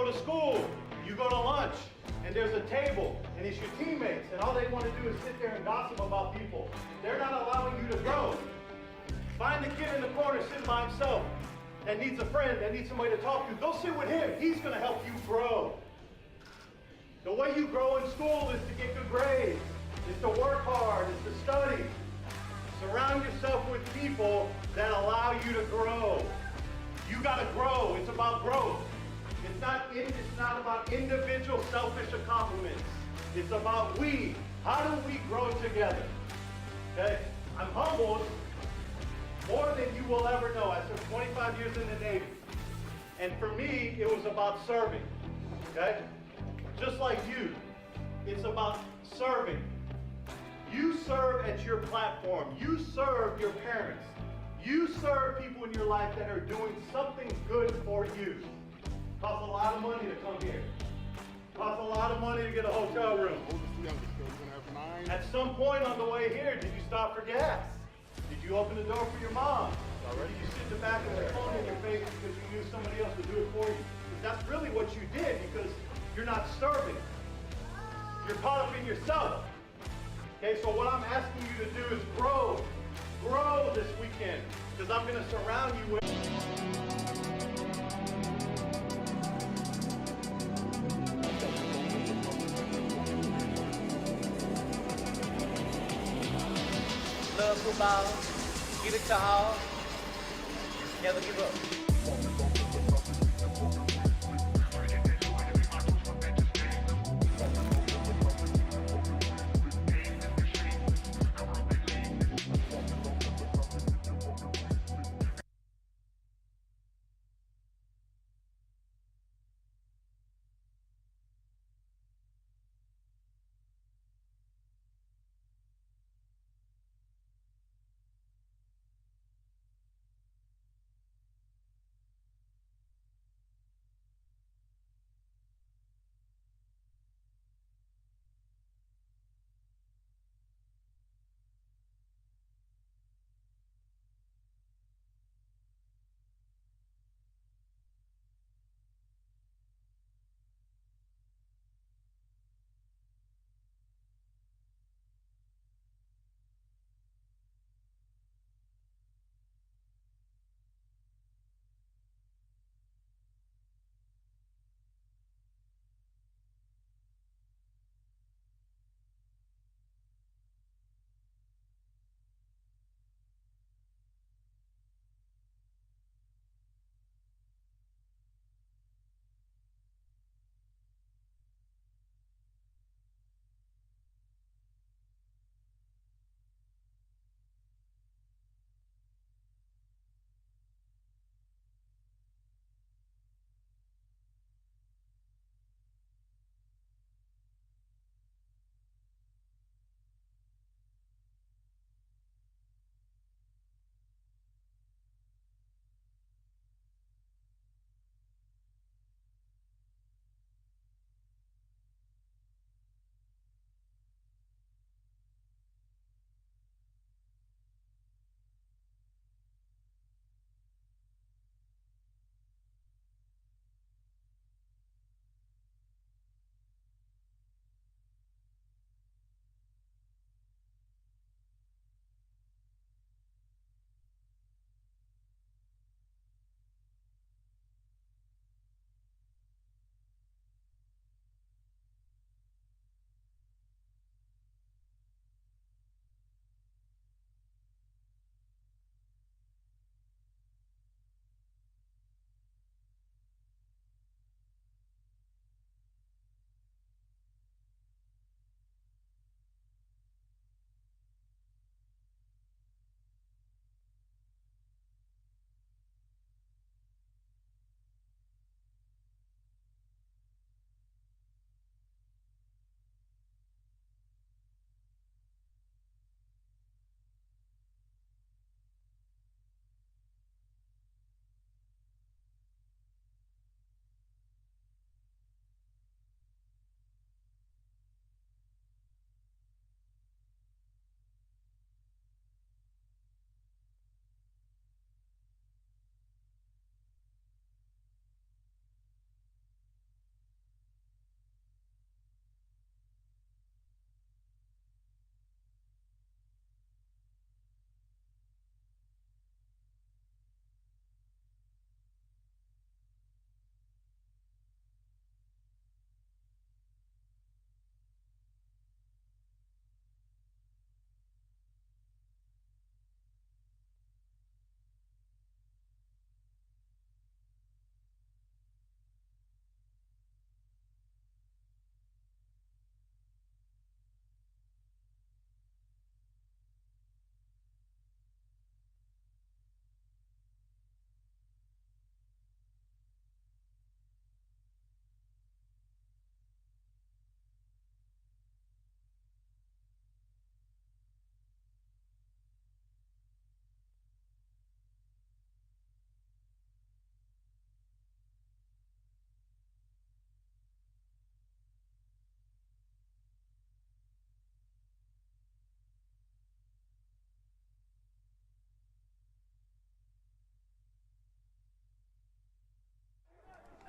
go to school, you go to lunch, and there's a table, and it's your teammates, and all they want to do is sit there and gossip about people. They're not allowing you to grow. Find the kid in the corner sitting by himself that needs a friend, that needs somebody to talk to. Go sit with him. He's going to help you grow. The way you grow in school is to get good grades, is to work hard, is to study. Surround yourself with people that allow you to grow. You got to grow. It's about growth. It's not about individual selfish accomplishments. It's about we. How do we grow together? Okay? I'm humbled more than you will ever know. I spent 25 years in the Navy. And for me, it was about serving. Okay? Just like you, it's about serving. You serve at your platform. You serve your parents. You serve people in your life that are doing something good for you. Costs a lot of money to come here. Costs a lot of money to get a hotel room. At some point on the way here, did you stop for gas? Did you open the door for your mom? Did you sit in the back with the phone in your face because you knew somebody else would do it for you? Because that's really what you did, because you're not serving. You're caught up in yourself. Okay, so what I'm asking you to do is grow. Grow this weekend, because I'm going to surround you with love football, give it to all, never give up.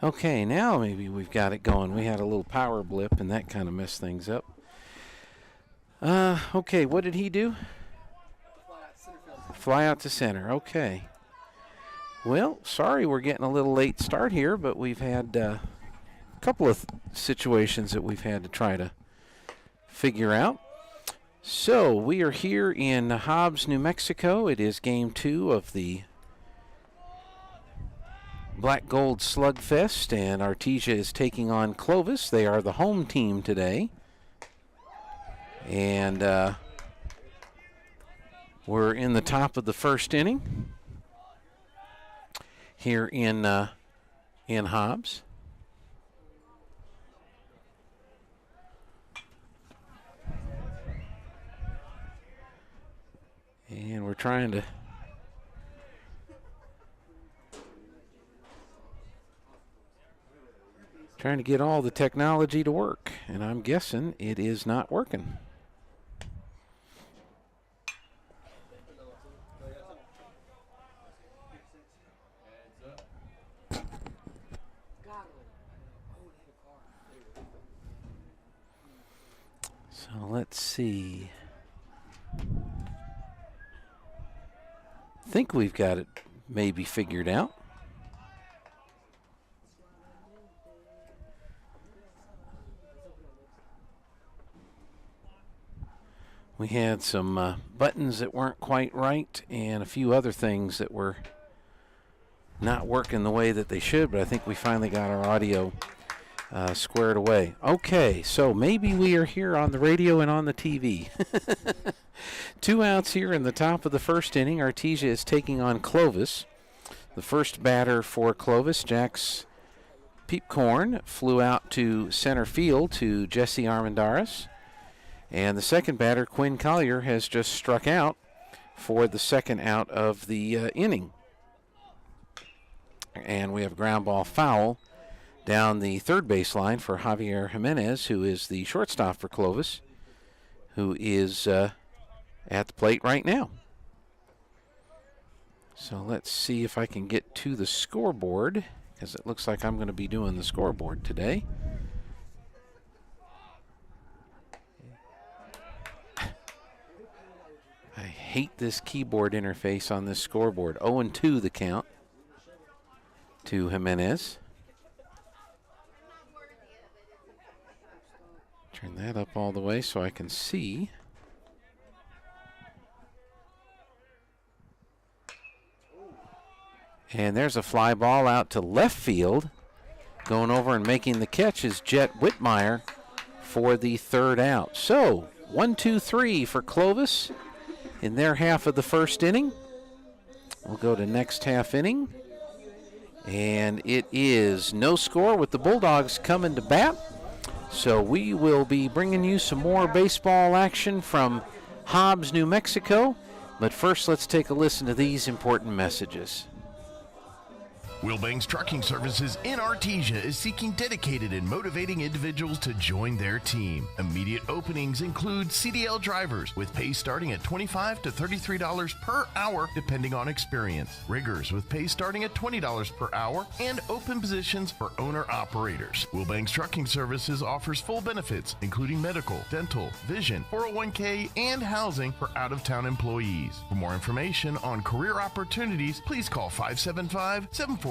Okay, now maybe we've got it going. We had a little power blip, and that kind of messed things up. Okay, what did he do? Fly out to center. Okay. Well, sorry we're getting a little late start here, but we've had a couple of situations that we've had to try to figure out. So we are here in Hobbs, New Mexico. It is game 2 of the Black Gold Slugfest, and Artesia is taking on Clovis. They are the home team today. And we're in the top of the first inning here in Hobbs. And we're trying to get all the technology to work, and I'm guessing it is not working. So let's see. I think we've got it maybe figured out. We had some buttons that weren't quite right and a few other things that were not working the way that they should, but I think we finally got our audio squared away. Okay, so maybe we are here on the radio and on the TV. 2 outs here in the top of the first inning. Artesia is taking on Clovis. The first batter for Clovis, Jax Peepcorn, flew out to center field to Jesse Armendariz. And the second batter, Quinn Collier, has just struck out for the second out of the inning. And we have a ground ball foul down the third baseline for Javier Jimenez, who is the shortstop for Clovis, who is at the plate right now. So let's see if I can get to the scoreboard, because it looks like I'm going to be doing the scoreboard today. I hate this keyboard interface on this scoreboard. 0-2 the count to Jimenez. Turn that up all the way so I can see. And there's a fly ball out to left field. Going over and making the catch is Jet Whitmire for the third out. So 1-2-3 for Clovis in their half of the first inning. We'll go to next half inning. And it is no score with the Bulldogs coming to bat. So we will be bringing you some more baseball action from Hobbs, New Mexico. But first, let's take a listen to these important messages. Wilbanks Trucking Services in Artesia is seeking dedicated and motivating individuals to join their team. Immediate openings include CDL drivers with pay starting at $25 to $33 per hour depending on experience. Riggers with pay starting at $20 per hour and open positions for owner-operators. Wilbanks Trucking Services offers full benefits including medical, dental, vision, 401k, and housing for out-of-town employees. For more information on career opportunities, please call 575-746-6318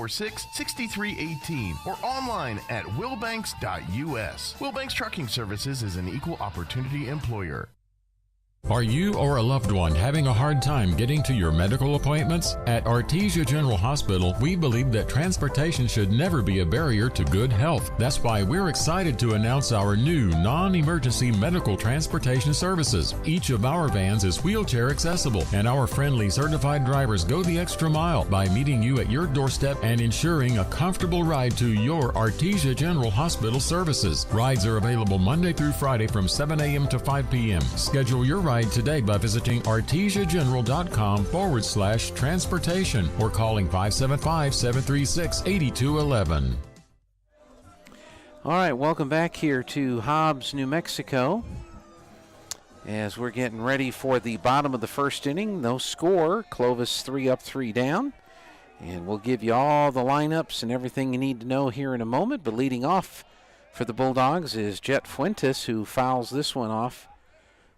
or online at wilbanks.us. Wilbanks Trucking Services is an equal opportunity employer. Are you or a loved one having a hard time getting to your medical appointments? At Artesia General Hospital, we believe that transportation should never be a barrier to good health. That's why we're excited to announce our new non-emergency medical transportation services. Each of our vans is wheelchair accessible, and our friendly certified drivers go the extra mile by meeting you at your doorstep and ensuring a comfortable ride to your Artesia General Hospital services. Rides are available Monday through Friday from 7 a.m. to 5 p.m. Schedule your ride today by visiting artesiageneral.com/transportation or calling 575-736-8211. All right, welcome back here to Hobbs, New Mexico. As we're getting ready for the bottom of the first inning, no score. Clovis 3 up, 3 down. And we'll give you all the lineups and everything you need to know here in a moment. But leading off for the Bulldogs is Jet Fuentes, who fouls this one off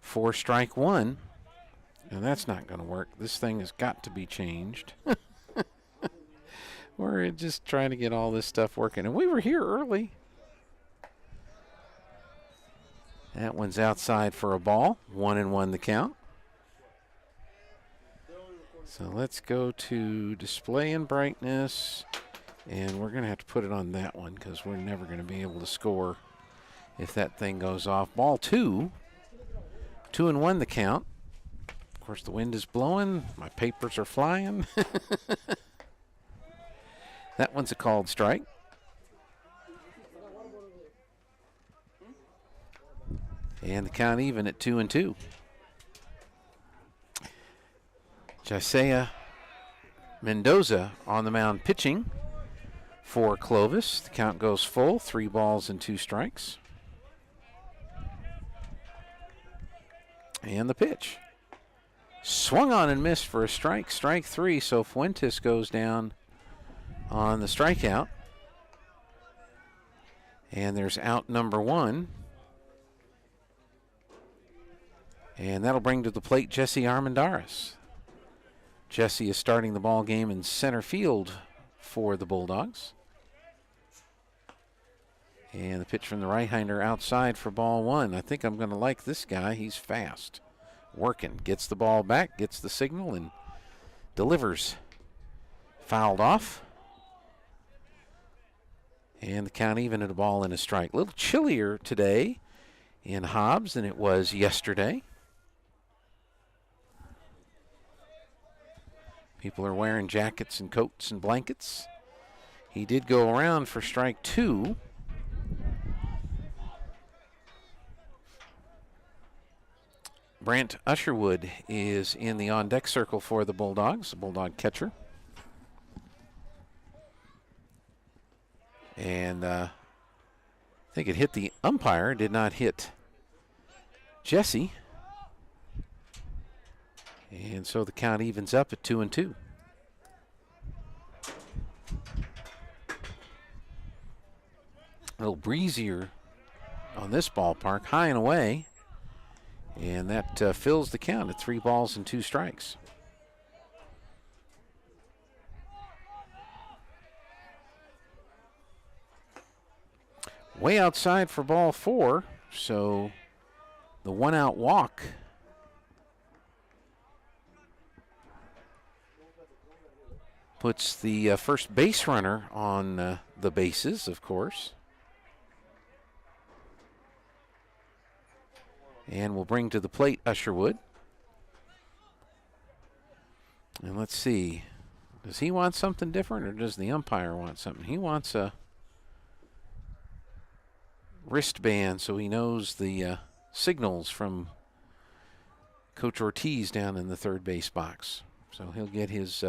for strike one. And that's not going to work. This thing has got to be changed. We're just trying to get all this stuff working. And we were here early. That one's outside for a ball. 1-1 the count. So let's go to display and brightness. And we're going to have to put it on that one because we're never going to be able to score if that thing goes off. Ball 2. 2-1 the count. Of course, the wind is blowing. My papers are flying. That one's a called strike. And the count even at 2-2. Josiah Mendoza on the mound pitching for Clovis. The count goes full, 3 balls and 2 strikes. And the pitch. Swung on and missed for a strike. Strike 3, so Fuentes goes down on the strikeout. And there's out number 1. And that'll bring to the plate Jesse Armendariz. Jesse is starting the ball game in center field for the Bulldogs. And the pitch from the right-hander outside for ball 1. I think I'm going to like this guy. He's fast. Working. Gets the ball back, gets the signal, and delivers. Fouled off. And the count even at a ball and a strike. A little chillier today in Hobbs than it was yesterday. People are wearing jackets and coats and blankets. He did go around for strike 2. Brant Usherwood is in the on-deck circle for the Bulldogs, the Bulldog catcher. And I think it hit the umpire, did not hit Jesse. And so the count evens up at 2-2. A little breezier on this ballpark, high and away. And that fills the count at 3 balls and 2 strikes. Way outside for ball 4, so the 1-out walk puts the first base runner on the bases, of course. And we'll bring to the plate Usherwood. And let's see. Does he want something different, or does the umpire want something? He wants a wristband so he knows the signals from Coach Ortiz down in the third base box. So he'll get his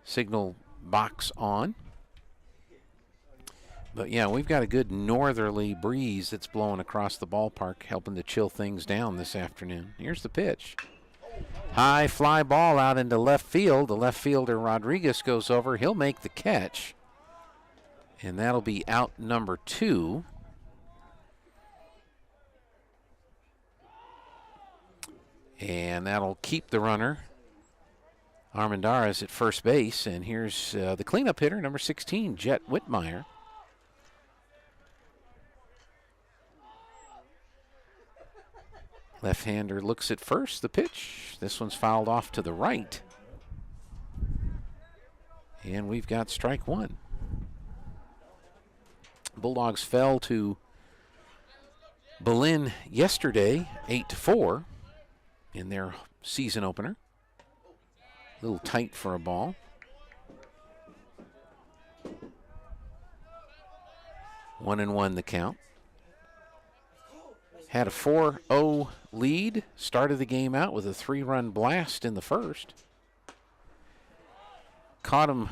signal box on. But yeah, we've got a good northerly breeze that's blowing across the ballpark, helping to chill things down this afternoon. Here's the pitch. High fly ball out into left field. The left fielder Rodriguez goes over. He'll make the catch. And that'll be out number 2. And that'll keep the runner, Armendariz, at first base. And here's the cleanup hitter, number 16, Jet Whitmire. Left-hander looks at first, the pitch. This one's fouled off to the right. And we've got strike 1. Bulldogs fell to Berlin yesterday, 8-4 in their season opener. A little tight for a ball. One and one the count. Had a 4-0 lead. Started the game out with a 3-run blast in the first. Caught him,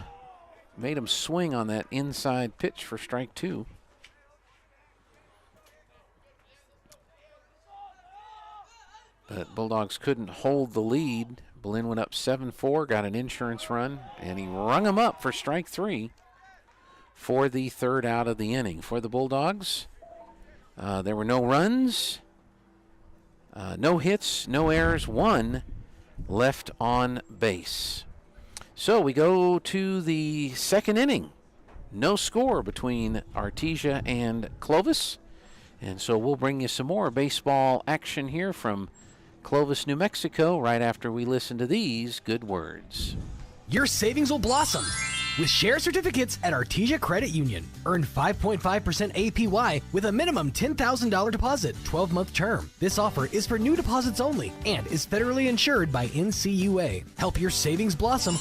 made him swing on that inside pitch for strike 2. But Bulldogs couldn't hold the lead. Berlin went up 7-4, got an insurance run, and he rung him up for strike 3 for the third out of the inning. For the Bulldogs, there were no runs, no hits, no errors, 1 left on base. So we go to the second inning. No score between Artesia and Clovis. And so we'll bring you some more baseball action here from Clovis, New Mexico, right after we listen to these good words. Your savings will blossom with share certificates at Artesia Credit Union. Earn 5.5% APY with a minimum $10,000 deposit, 12-month term. This offer is for new deposits only and is federally insured by NCUA. Help your savings blossom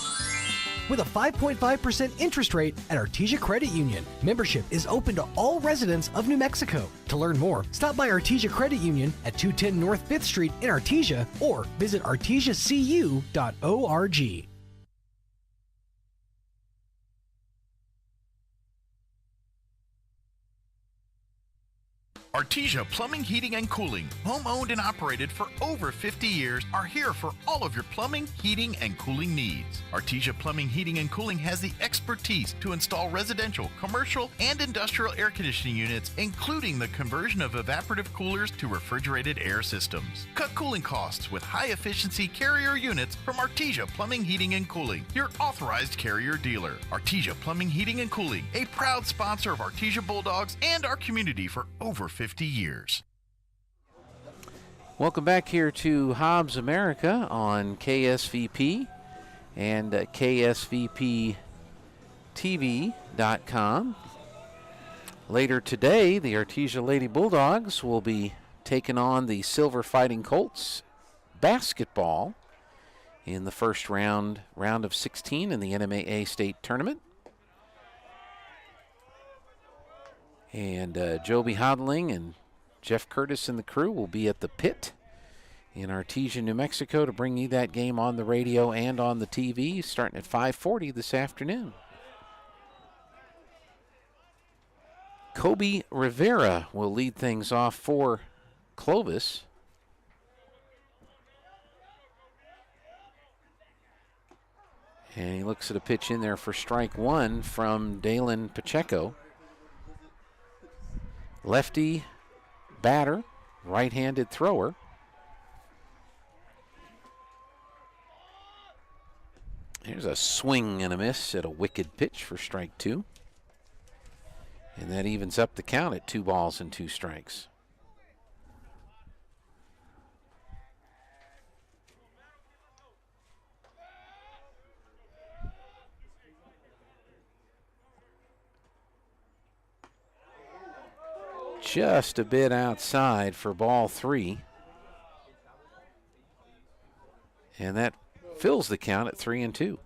with a 5.5% interest rate at Artesia Credit Union. Membership is open to all residents of New Mexico. To learn more, stop by Artesia Credit Union at 210 North 5th Street in Artesia or visit artesiacu.org. Artesia Plumbing, Heating, and Cooling, home-owned and operated for over 50 years, are here for all of your plumbing, heating, and cooling needs. Artesia Plumbing, Heating, and Cooling has the expertise to install residential, commercial, and industrial air conditioning units, including the conversion of evaporative coolers to refrigerated air systems. Cut cooling costs with high-efficiency Carrier units from Artesia Plumbing, Heating, and Cooling, your authorized Carrier dealer. Artesia Plumbing, Heating, and Cooling, a proud sponsor of Artesia Bulldogs and our community for over 50 years. Welcome back here to Hobbs America on KSVP and KSVPTV.com. Later today, the Artesia Lady Bulldogs will be taking on the Silver Fighting Colts basketball in the first round of 16 in the NMAA state tournament. And Joby Hodling and Jeff Curtis and the crew will be at the pit in Artesia, New Mexico to bring you that game on the radio and on the TV starting at 5:40 this afternoon. Kobe Rivera will lead things off for Clovis. And he looks at a pitch in there for strike 1 from Dalen Pacheco. Lefty batter, right-handed thrower. Here's a swing and a miss at a wicked pitch for strike 2. And that evens up the count at 2 balls and 2 strikes. Just a bit outside for ball 3. And that fills the count at 3-2.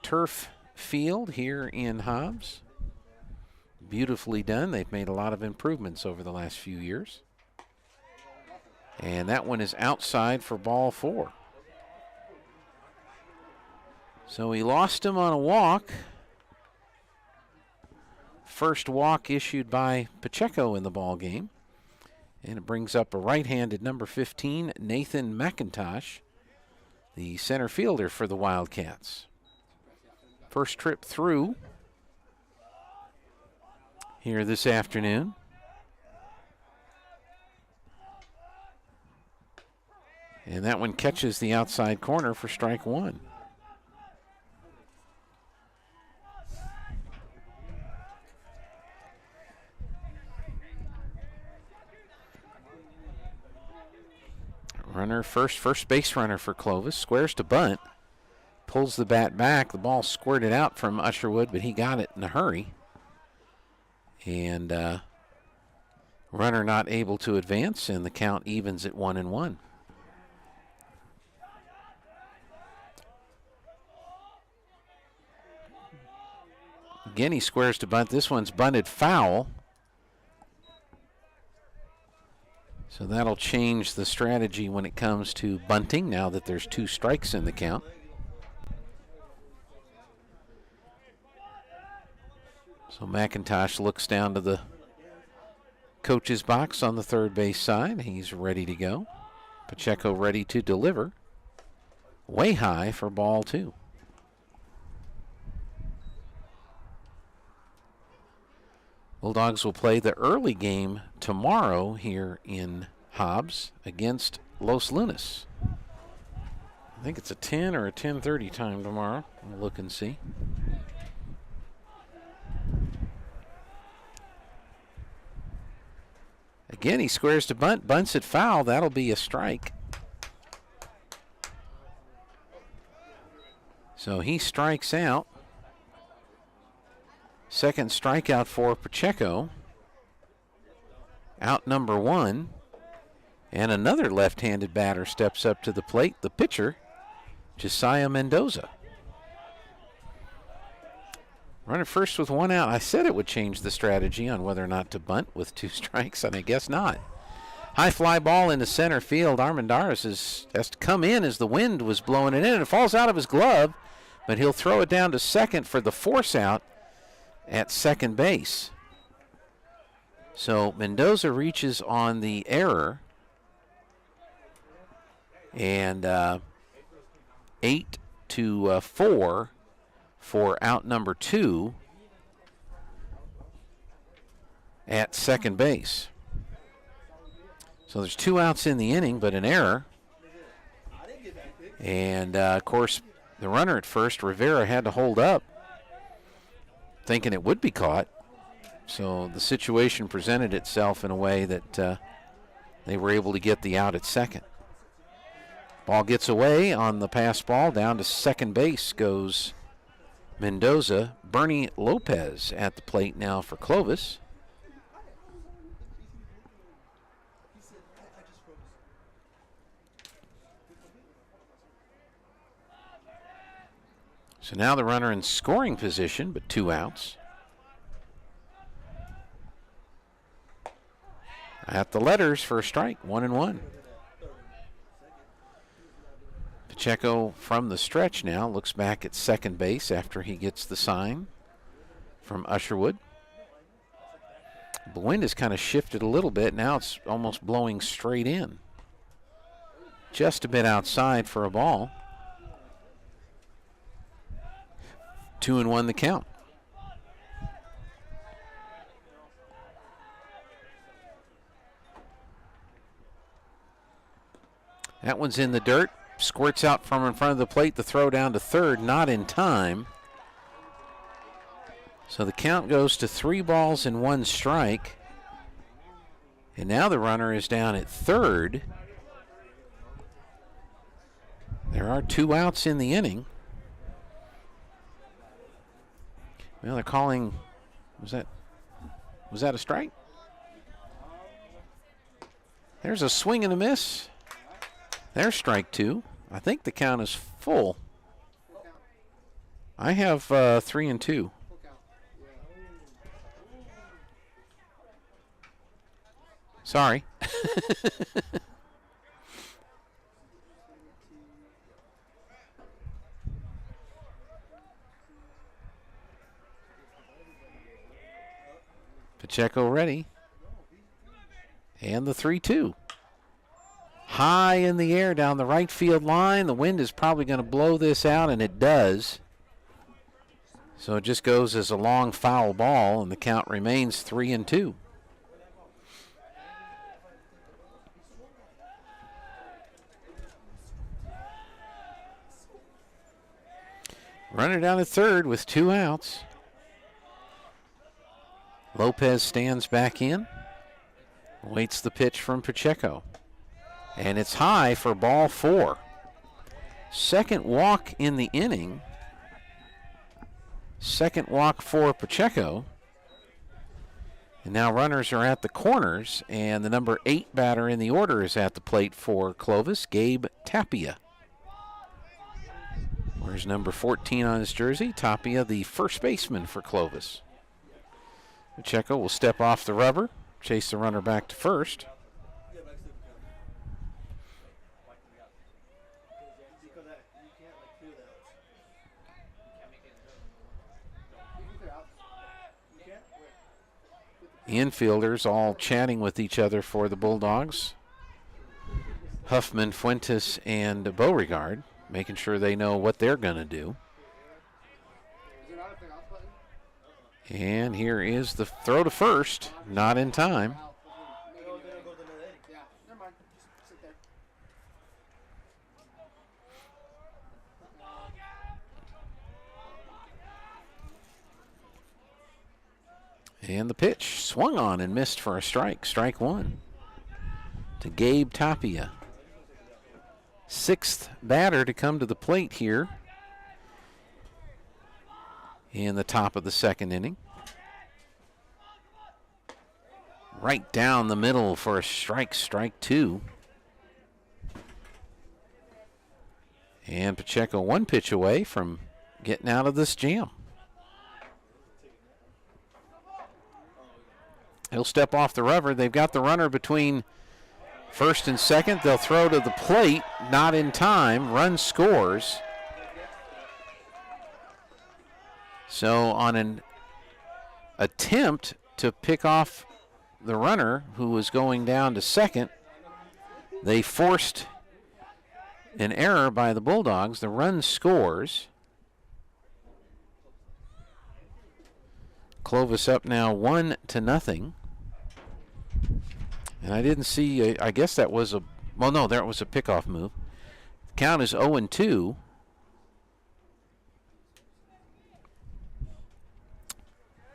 Turf field here in Hobbs. Beautifully done. They've made a lot of improvements over the last few years. And that one is outside for ball 4. So he lost him on a walk. First walk issued by Pacheco in the ball game. And it brings up a right-handed number 15, Nathan McIntosh, the center fielder for the Wildcats. First trip through here this afternoon. And that one catches the outside corner for strike 1. Runner first base runner for Clovis. Squares to bunt. Pulls the bat back. The ball squirted out from Usherwood, but he got it in a hurry. And runner not able to advance, and the count evens at 1-1. Again, he squares to bunt. This one's bunted foul. So that'll change the strategy when it comes to bunting now that there's 2 strikes in the count. So McIntosh looks down to the coach's box on the third base side. He's ready to go. Pacheco ready to deliver. Way high for ball 2. Bulldogs will play the early game tomorrow here in Hobbs against Los Lunas. I think it's a 10 or a 10:30 time tomorrow. We'll look and see. Again, he squares to bunt, bunts it foul. That'll be a strike. So he strikes out. Second strikeout for Pacheco. Out number 1. And another left-handed batter steps up to the plate. The pitcher, Josiah Mendoza. Runner first with 1 out. I said it would change the strategy on whether or not to bunt with 2 strikes, and I guess not. High fly ball into center field. Armendariz has to come in as the wind was blowing it in, and it falls out of his glove, but he'll throw it down to second for the force out at second base. So Mendoza reaches on the error, and 8-4 for out number 2 at second base. So there's 2 outs in the inning, but an error. And, of course, the runner at first, Rivera, had to hold up, thinking it would be caught. So the situation presented itself in a way that they were able to get the out at second. Ball gets away on the pass ball. Down to second base goes Mendoza. Bernie Lopez at the plate now for Clovis. So now the runner in scoring position, but 2 outs. At the letters for a strike, 1-1. Pacheco from the stretch now looks back at second base after he gets the sign from Usherwood. The wind has kind of shifted a little bit. Now it's almost blowing straight in. Just a bit outside for a ball. 2-1 the count. That one's in the dirt. Squirts out from in front of the plate. The throw down to third, not in time. So the count goes to 3 balls and 1 strike. And now the runner is down at third. There are 2 outs in the inning. Well, they're calling, was that a strike? There's a swing and a miss. There's strike 2. I think the count is full. I have 3-2. Sorry. Pacheco ready. And the 3-2. High in the air down the right field line. The wind is probably going to blow this out, and it does. So it just goes as a long foul ball, and the count remains 3-2. Runner down at third with 2 outs. Lopez stands back in. Waits the pitch from Pacheco. And it's high for ball 4. Second walk in the inning. Second walk for Pacheco. And now runners are at the corners, and the number 8 batter in the order is at the plate for Clovis, Gabe Tapia. Where's number 14 on his jersey? Tapia, the first baseman for Clovis. Pacheco will step off the rubber, chase the runner back to first. The infielders all chatting with each other for the Bulldogs. Huffman, Fuentes, and Beauregard, making sure they know what they're going to do. And here is the throw to first, not in time. And the pitch swung on and missed for a strike. Strike one to Gabe Tapia. Sixth batter to come to the plate here in the top of the second inning. Right down the middle for a strike, strike two. And Pacheco one pitch away from getting out of this jam. He'll step off the rubber. They've got the runner between first and second. They'll throw to the plate, not in time. Run scores. So on an attempt to pick off the runner who was going down to second, they forced an error by the Bulldogs. The run scores. Clovis up now 1-0. And I didn't see, I guess that was well, no, there was a pickoff move. The count is 0-2.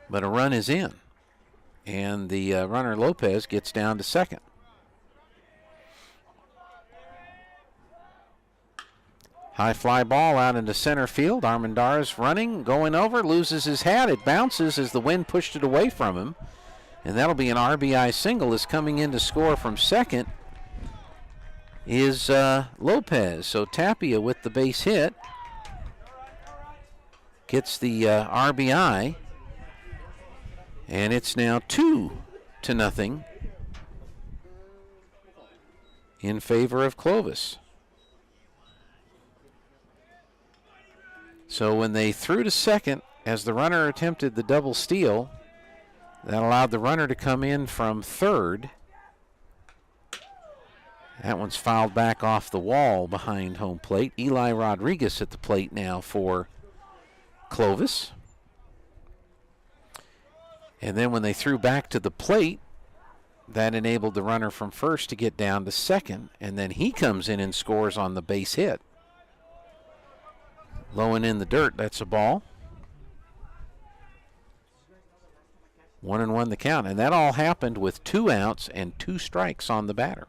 But a run is in. And the runner Lopez gets down to second. High fly ball out into center field. Armendariz running, going over, loses his hat. It bounces as the wind pushed it away from him. And that'll be an RBI single. Is coming in to score from second is Lopez. So Tapia with the base hit gets the RBI. And it's now 2-0 in favor of Clovis. So when they threw to second, as the runner attempted the double steal, that allowed the runner to come in from third. That one's fouled back off the wall behind home plate. Eli Rodriguez at the plate now for Clovis. And then when they threw back to the plate, that enabled the runner from first to get down to second, and then he comes in and scores on the base hit. Low and in the dirt, that's a ball. 1-1 the count, and that all happened with 2 outs and 2 strikes on the batter.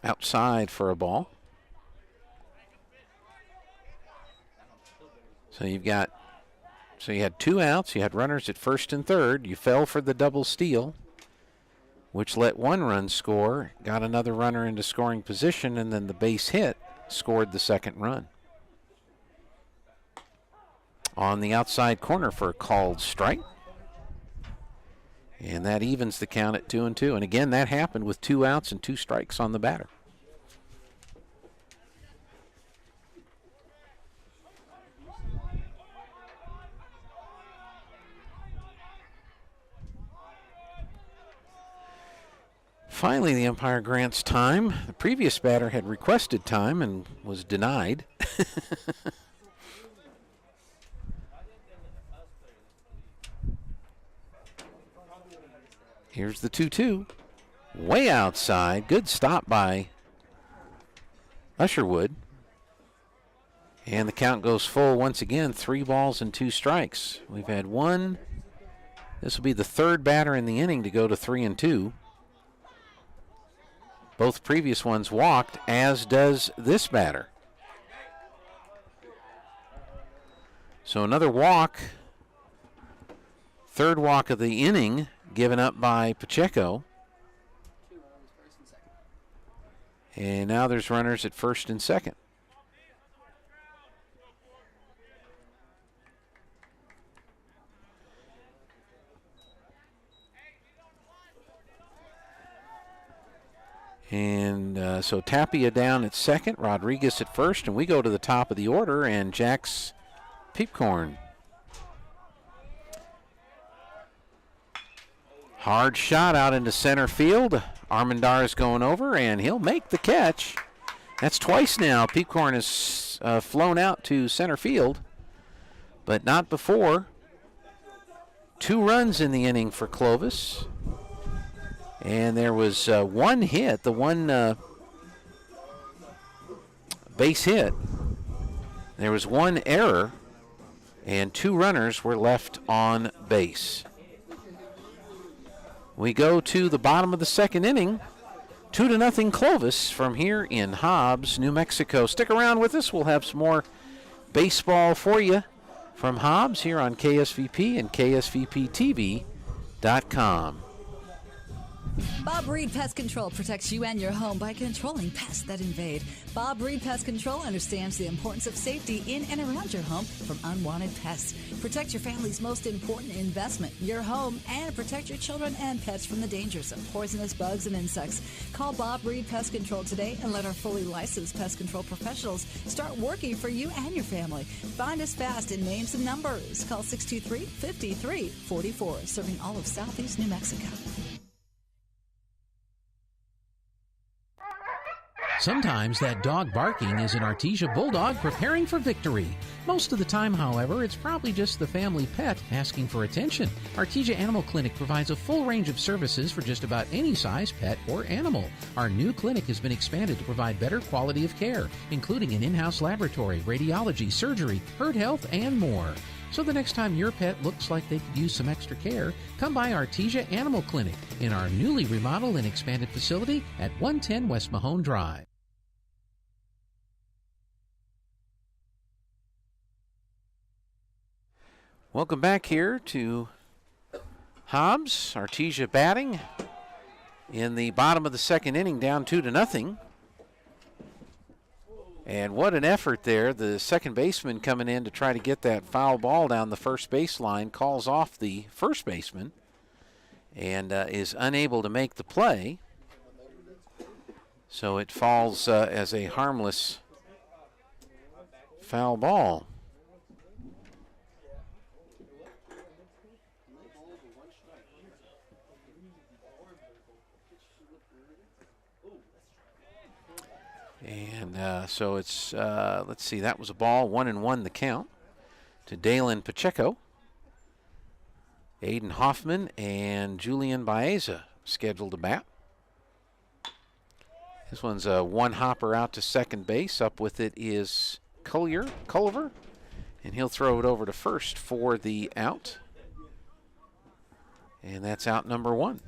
Outside for a ball. So you had 2 outs, you had runners at first and third, you fell for the double steal, which let 1 run score, got another runner into scoring position, and then the base hit scored the second run. On the outside corner for a called strike. And that evens the count at 2-2. And again, that happened with 2 outs and 2 strikes on the batter. Finally, the umpire grants time. The previous batter had requested time and was denied. Here's the 2-2. Way outside. Good stop by Usherwood. And the count goes full once again. 3 balls and 2 strikes. We've had one. This will be the 3rd batter in the inning to go to 3-2. Both previous ones walked, as does this batter. So another walk. 3rd walk of the inning given up by Pacheco. And now there's runners at first and second. And so Tapia down at second, Rodriguez at first, and we go to the top of the order, and Jack's Peepcorn. Hard shot out into center field. Armendar is going over, and he'll make the catch. That's twice now. Peepcorn has flown out to center field, but not before. 2 runs in the inning for Clovis. And there was one hit, the one base hit. There was one error, and 2 runners were left on base. We go to the bottom of the second inning. 2-0 Clovis from here in Hobbs, New Mexico. Stick around with us. We'll have some more baseball for you from Hobbs here on KSVP and KSVPTV.com. Bob Reed Pest Control protects you and your home by controlling pests that invade. Bob Reed Pest Control understands the importance of safety in and around your home from unwanted pests. Protect your family's most important investment, your home, and protect your children and pets from the dangers of poisonous bugs and insects. Call Bob Reed Pest Control today and let our fully licensed pest control professionals start working for you and your family. Find us fast in names and numbers. Call 623-5344, serving all of Southeast New Mexico. Sometimes that dog barking is an Artesia Bulldog preparing for victory. Most of the time, however, it's probably just the family pet asking for attention. Artesia Animal Clinic provides a full range of services for just about any size pet or animal. Our new clinic has been expanded to provide better quality of care, including an in-house laboratory, radiology, surgery, herd health, and more. So the next time your pet looks like they could use some extra care, come by Artesia Animal Clinic in our newly remodeled and expanded facility at 110 West Mahone Drive. Welcome back here to Hobbs. Artesia batting in the bottom of the second inning, down 2-0. And what an effort there. The second baseman coming in to try to get that foul ball down the first baseline, calls off the first baseman and is unable to make the play. So it falls as a harmless foul ball. And so it's, let's see, that was a ball, 1-1 the count to Dalen Pacheco. Aiden Hoffman and Julian Baeza scheduled to bat. This one's a one-hopper out to second base. Up with it is Culver, and he'll throw it over to first for the out. And that's out number 1.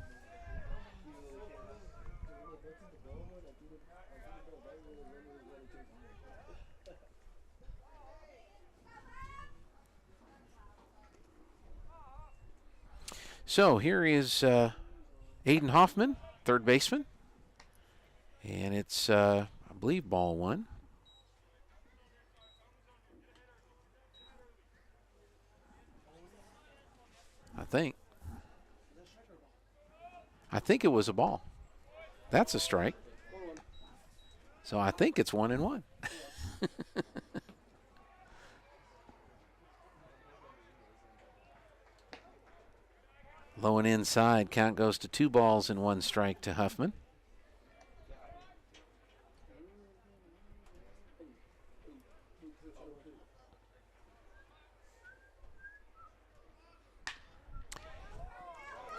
So here is Aiden Hoffman, third baseman. And it's, I believe, ball 1. I think it was a ball. That's a strike. So I think it's 1-1. Low and inside, count goes to 2 balls and 1 strike to Huffman.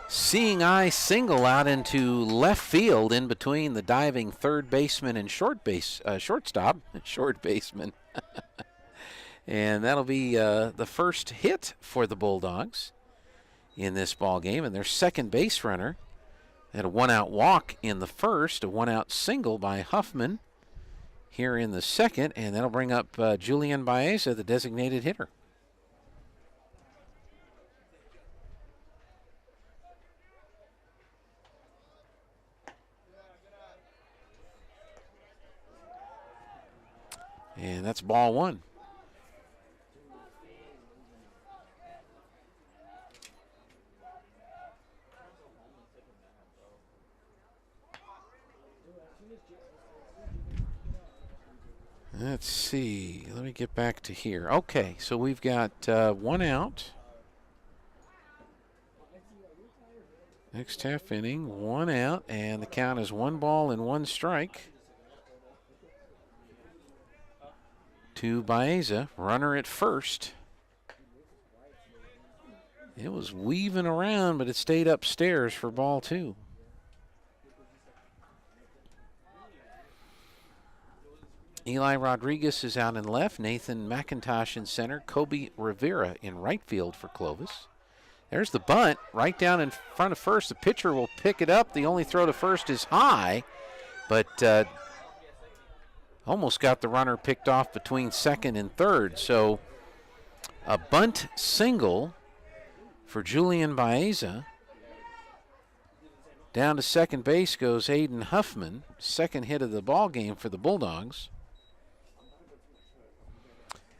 Seeing eye single out into left field in between the diving third baseman and shortstop, short baseman. And that'll be the first hit for the Bulldogs in this ball game, and their second base runner had a 1-out walk in the first, a 1-out single by Huffman here in the second, and that'll bring up Julian Baeza, the designated hitter. And that's ball 1. Let's see. Let me get back to here. Okay, so we've got 1 out. Next half inning, 1 out, and the count is 1 ball and 1 strike to Baeza. Runner at first. It was weaving around, but it stayed upstairs for ball 2. Eli Rodriguez is out in left. Nathan McIntosh in center. Kobe Rivera in right field for Clovis. There's the bunt right down in front of first. The pitcher will pick it up. The only throw to first is high, but almost got the runner picked off between second and third. So a bunt single for Julian Baeza. Down to second base goes Aiden Huffman. Second hit of the ball game for the Bulldogs.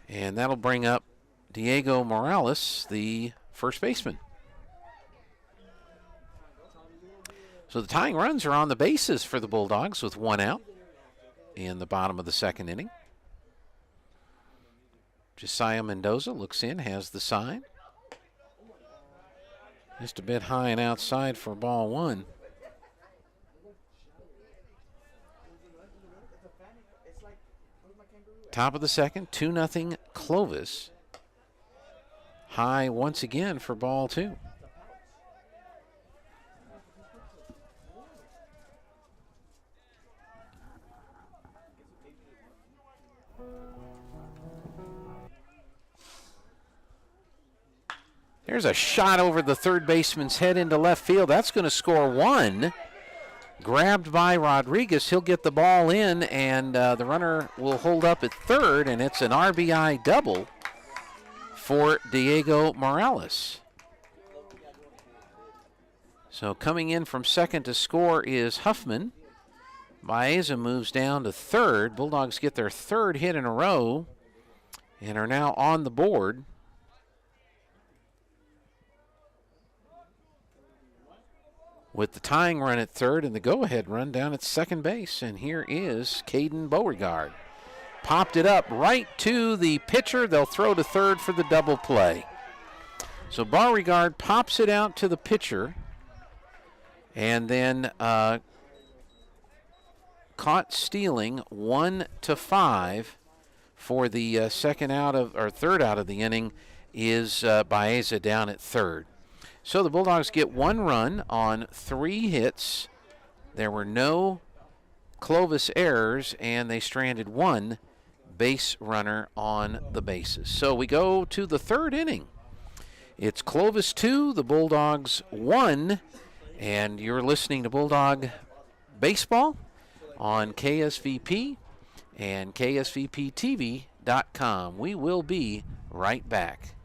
And that'll bring up Diego Morales, the first baseman. So the tying runs are on the bases for the Bulldogs with 1 out in the bottom of the second inning. Josiah Mendoza looks in, has the sign. Just a bit high and outside for ball 1. Top of the second, 2-0 Clovis. High once again for ball 2. There's a shot over the third baseman's head into left field. That's going to score 1. Grabbed by Rodriguez. He'll get the ball in, and the runner will hold up at third, and it's an RBI double for Diego Morales. So coming in from second to score is Huffman. Baeza moves down to third. Bulldogs get their 3rd hit in a row and are now on the board. With the tying run at third and the go-ahead run down at second base. And here is Caden Beauregard. Popped it up right to the pitcher. They'll throw to third for the double play. So Beauregard pops it out to the pitcher and then caught stealing 1-5 for the third out of the inning is Baeza down at third. So the Bulldogs get 1 run on 3 hits. There were no Clovis errors, and they stranded 1 base runner on the bases. So we go to the 3rd inning. It's Clovis 2, the Bulldogs 1, and you're listening to Bulldog Baseball on KSVP and KSVPTV.com. We will be right back.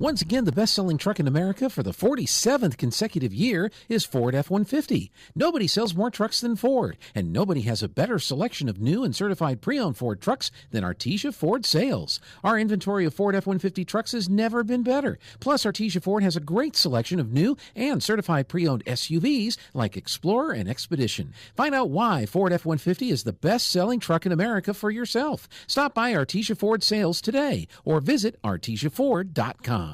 Once again, the best-selling truck in America for the 47th consecutive year is Ford F-150. Nobody sells more trucks than Ford, and nobody has a better selection of new and certified pre-owned Ford trucks than Artesia Ford Sales. Our inventory of Ford F-150 trucks has never been better. Plus, Artesia Ford has a great selection of new and certified pre-owned SUVs like Explorer and Expedition. Find out why Ford F-150 is the best-selling truck in America for yourself. Stop by Artesia Ford Sales today or visit artesiaford.com.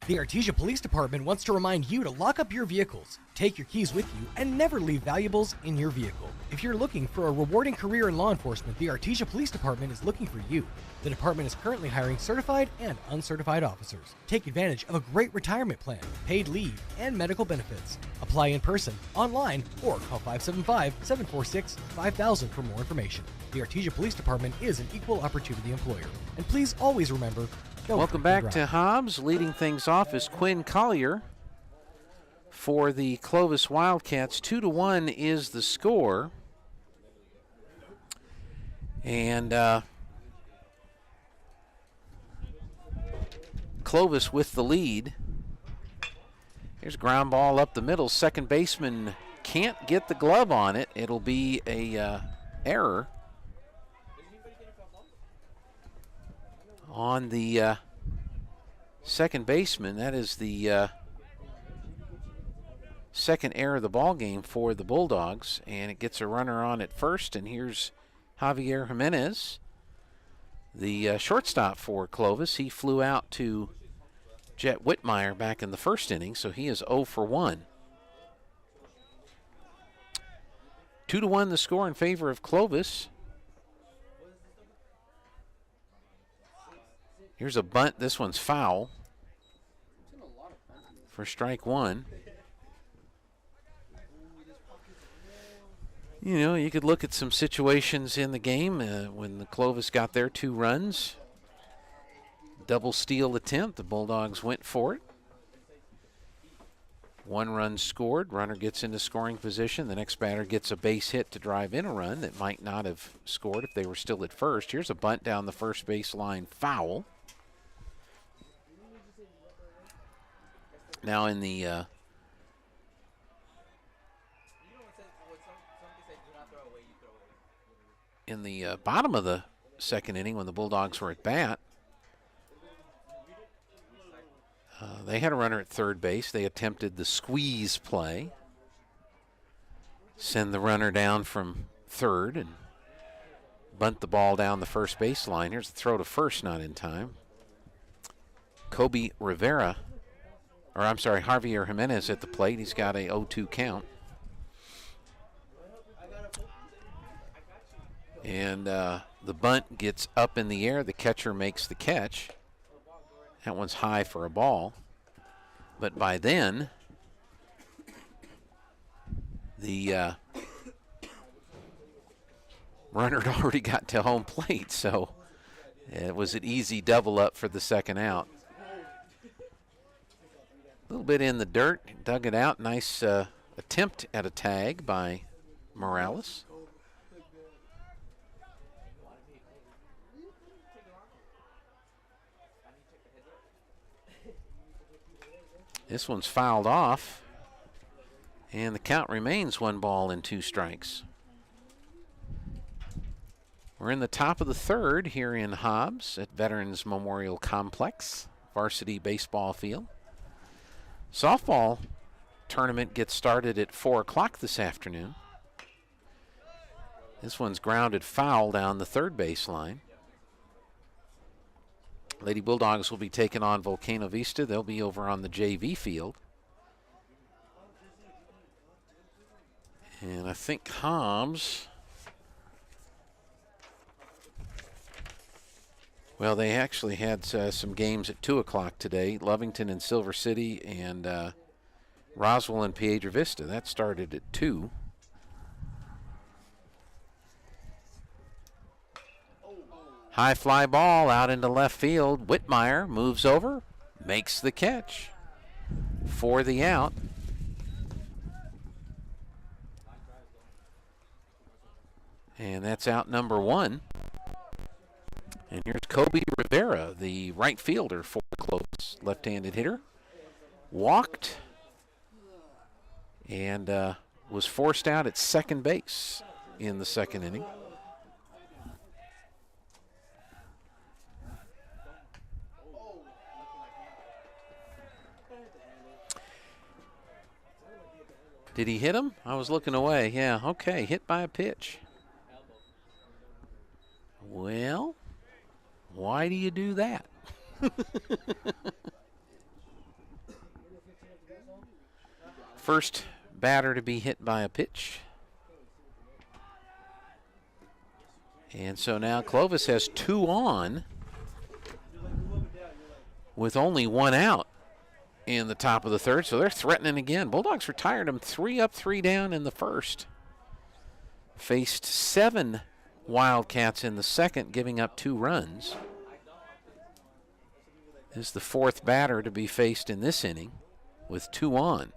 The Artesia Police Department wants to remind you to lock up your vehicles, take your keys with you, and never leave valuables in your vehicle. If you're looking for a rewarding career in law enforcement, the Artesia Police Department is looking for you. The department is currently hiring certified and uncertified officers. Take advantage of a great retirement plan, paid leave, and medical benefits. Apply in person, online, or call 575-746-5000 for more information. The Artesia Police Department is an equal opportunity employer. And please always remember, welcome back to Hobbs. Leading things off is Quinn Collier for the Clovis Wildcats. 2-1 is the score. And Clovis with the lead. Here's a ground ball up the middle. Second baseman can't get the glove on it. It'll be a error. on the second baseman. That is the second error of the ball game for the Bulldogs, and it gets a runner on at first. And here's Javier Jimenez, the shortstop for Clovis. He flew out to Jet Whitmire back in the first inning, so he is 0 for 1. 2-1 the score in favor of Clovis. Here's a bunt. This one's foul for strike one. You know, you could look at some situations in the game when the Clovis got their 2 runs. Double steal attempt. The Bulldogs went for it. 1 run scored. Runner gets into scoring position. The next batter gets a base hit to drive in a run that might not have scored if they were still at first. Here's a bunt down the first base line, foul. Now in the bottom of the second inning, when the Bulldogs were at bat, they had a runner at third base. They attempted the squeeze play, send the runner down from third and bunt the ball down the first base line. Here's the throw to first, not in time. Javier Jimenez at the plate. He's got a 0-2 count. And the bunt gets up in the air. The catcher makes the catch. That one's high for a ball. But by then, the runner had already got to home plate, so it was an easy double up for the second out. A little bit in the dirt, dug it out. Nice attempt at a tag by Morales. This one's fouled off, and the count remains 1 ball and 2 strikes. We're in the top of the third here in Hobbs at Veterans Memorial Complex, varsity baseball field. Softball tournament gets started at 4 o'clock this afternoon. This one's grounded foul down the third baseline. Lady Bulldogs will be taking on Volcano Vista. They'll be over on the JV field. And I think Hobbs, well, they actually had some games at 2 o'clock today. Lovington and Silver City and Roswell and Piedra Vista. That started at 2. High fly ball out into left field. Whitmire moves over, makes the catch for the out. And that's out number 1. And here's Kobe Rivera, the right fielder for Clovis, left-handed hitter. Walked and was forced out at second base in the second inning. Did he hit him? I was looking away. Yeah, okay, hit by a pitch. Well, why do you do that? First batter to be hit by a pitch. And so now Clovis has 2 on with only 1 out in the top of the third, so they're threatening again. Bulldogs retired them 3 up, 3 down in the first. Faced 7 Wildcats in the second, giving up 2 runs. This is the 4th batter to be faced in this inning with 2 on.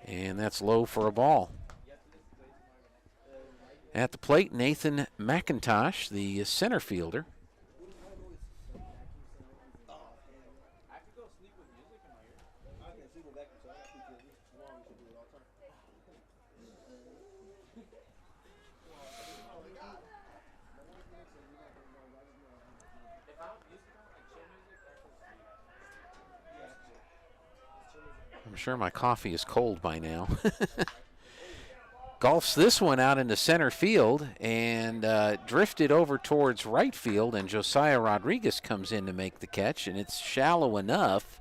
And that's low for a ball. At the plate, Nathan McIntosh, the center fielder. I'm sure my coffee is cold by now. Golfs this one out into center field and drifted over towards right field, and Josiah Rodriguez comes in to make the catch, and it's shallow enough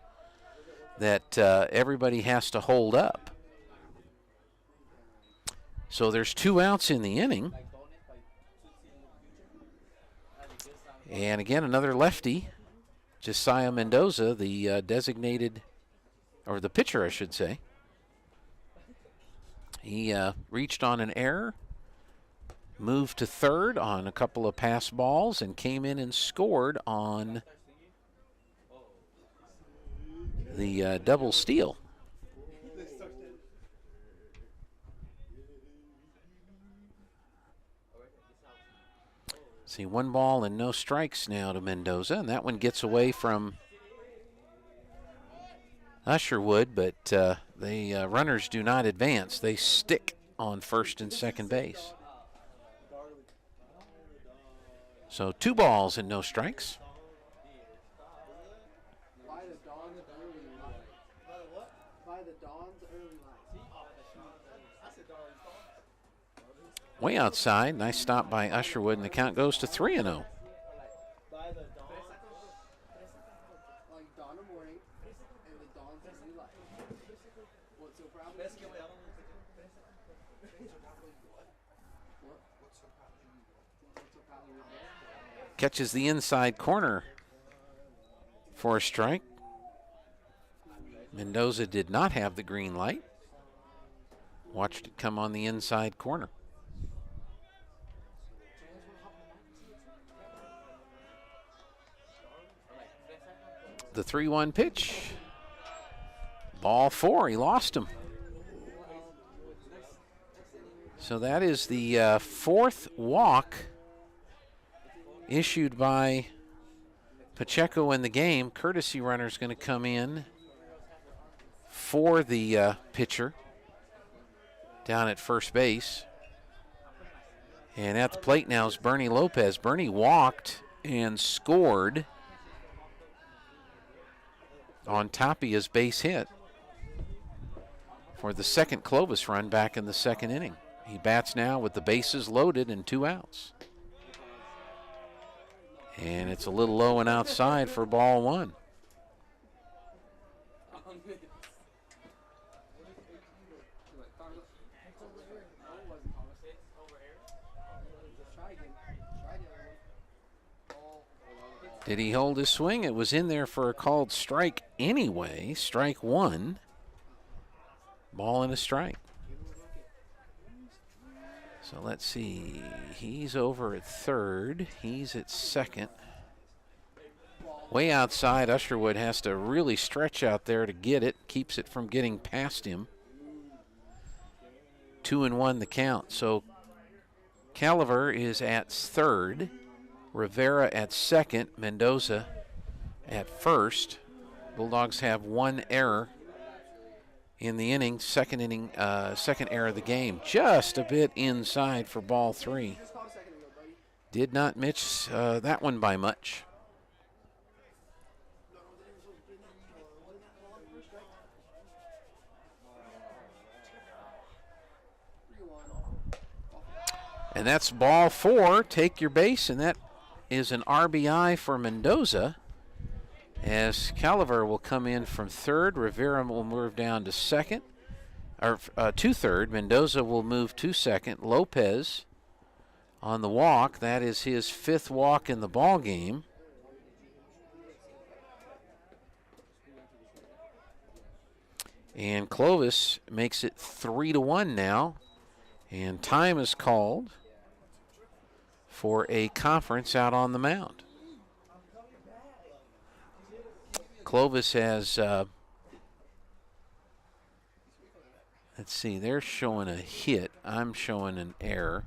that everybody has to hold up. So there's 2 outs in the inning. And again, another lefty, Josiah Mendoza, the designated, or the pitcher, I should say. He reached on an error, moved to third on a couple of pass balls, and came in and scored on the double steal. See, 1 ball and no strikes now to Mendoza, and that one gets away from Usherwood, but the runners do not advance. They stick on first and second base. So 2 balls and no strikes. Way outside, nice stop by Usherwood, and the count goes to 3-0. Catches the inside corner for a strike. Mendoza did not have the green light. Watched it come on the inside corner. The 3-1 pitch. Ball 4, he lost him. So that is the 4th walk issued by Pacheco in the game. Courtesy runner is going to come in for the pitcher down at first base. And at the plate now is Bernie Lopez. Bernie walked and scored on Tapia's base hit for the second Clovis run back in the second inning. He bats now with the bases loaded and 2 outs. And it's a little low and outside for ball 1. Did he hold his swing? It was in there for a called strike anyway. Strike 1. Ball and a strike. So let's see. He's over at third. He's at second. Way outside, Usherwood has to really stretch out there to get it. Keeps it from getting past him. 2-1 the count. So Caliver is at third. Rivera at second. Mendoza at first. Bulldogs have 1 error in the inning, second error of the game. Just a bit inside for ball 3. Did not miss that one by much. And that's ball 4. Take your base, and that is an RBI for Mendoza. As Caliver will come in from third, Rivera will move down to second, or to third. Mendoza will move to second. Lopez on the walk. That is his 5th walk in the ball game. And Clovis makes it 3-1 now. And time is called for a conference out on the mound. Clovis has, let's see, they're showing a hit. I'm showing an error.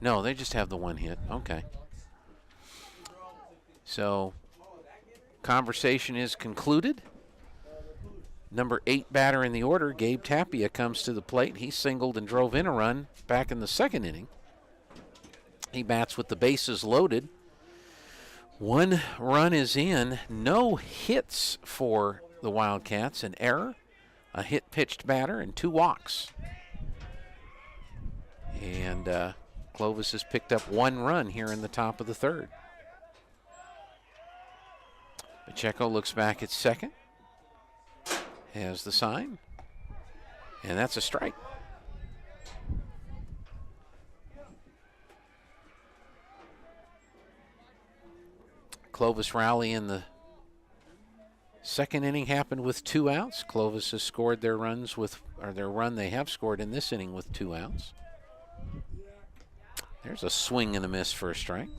No, they just have the 1 hit. Okay. So, conversation is concluded. Number 8 batter in the order, Gabe Tapia, comes to the plate. He singled and drove in a run back in the second inning. He bats with the bases loaded. 1 run is in. No hits for the Wildcats, an error, a hit pitched batter, and 2 walks. And Clovis has picked up 1 run here in the top of the 3rd. Pacheco looks back at second, has the sign, and that's a strike. Clovis rally in the 2nd inning happened with 2 outs. Clovis has scored their runs with, or their run they have scored in this inning with 2 outs. There's a swing and a miss for a strike.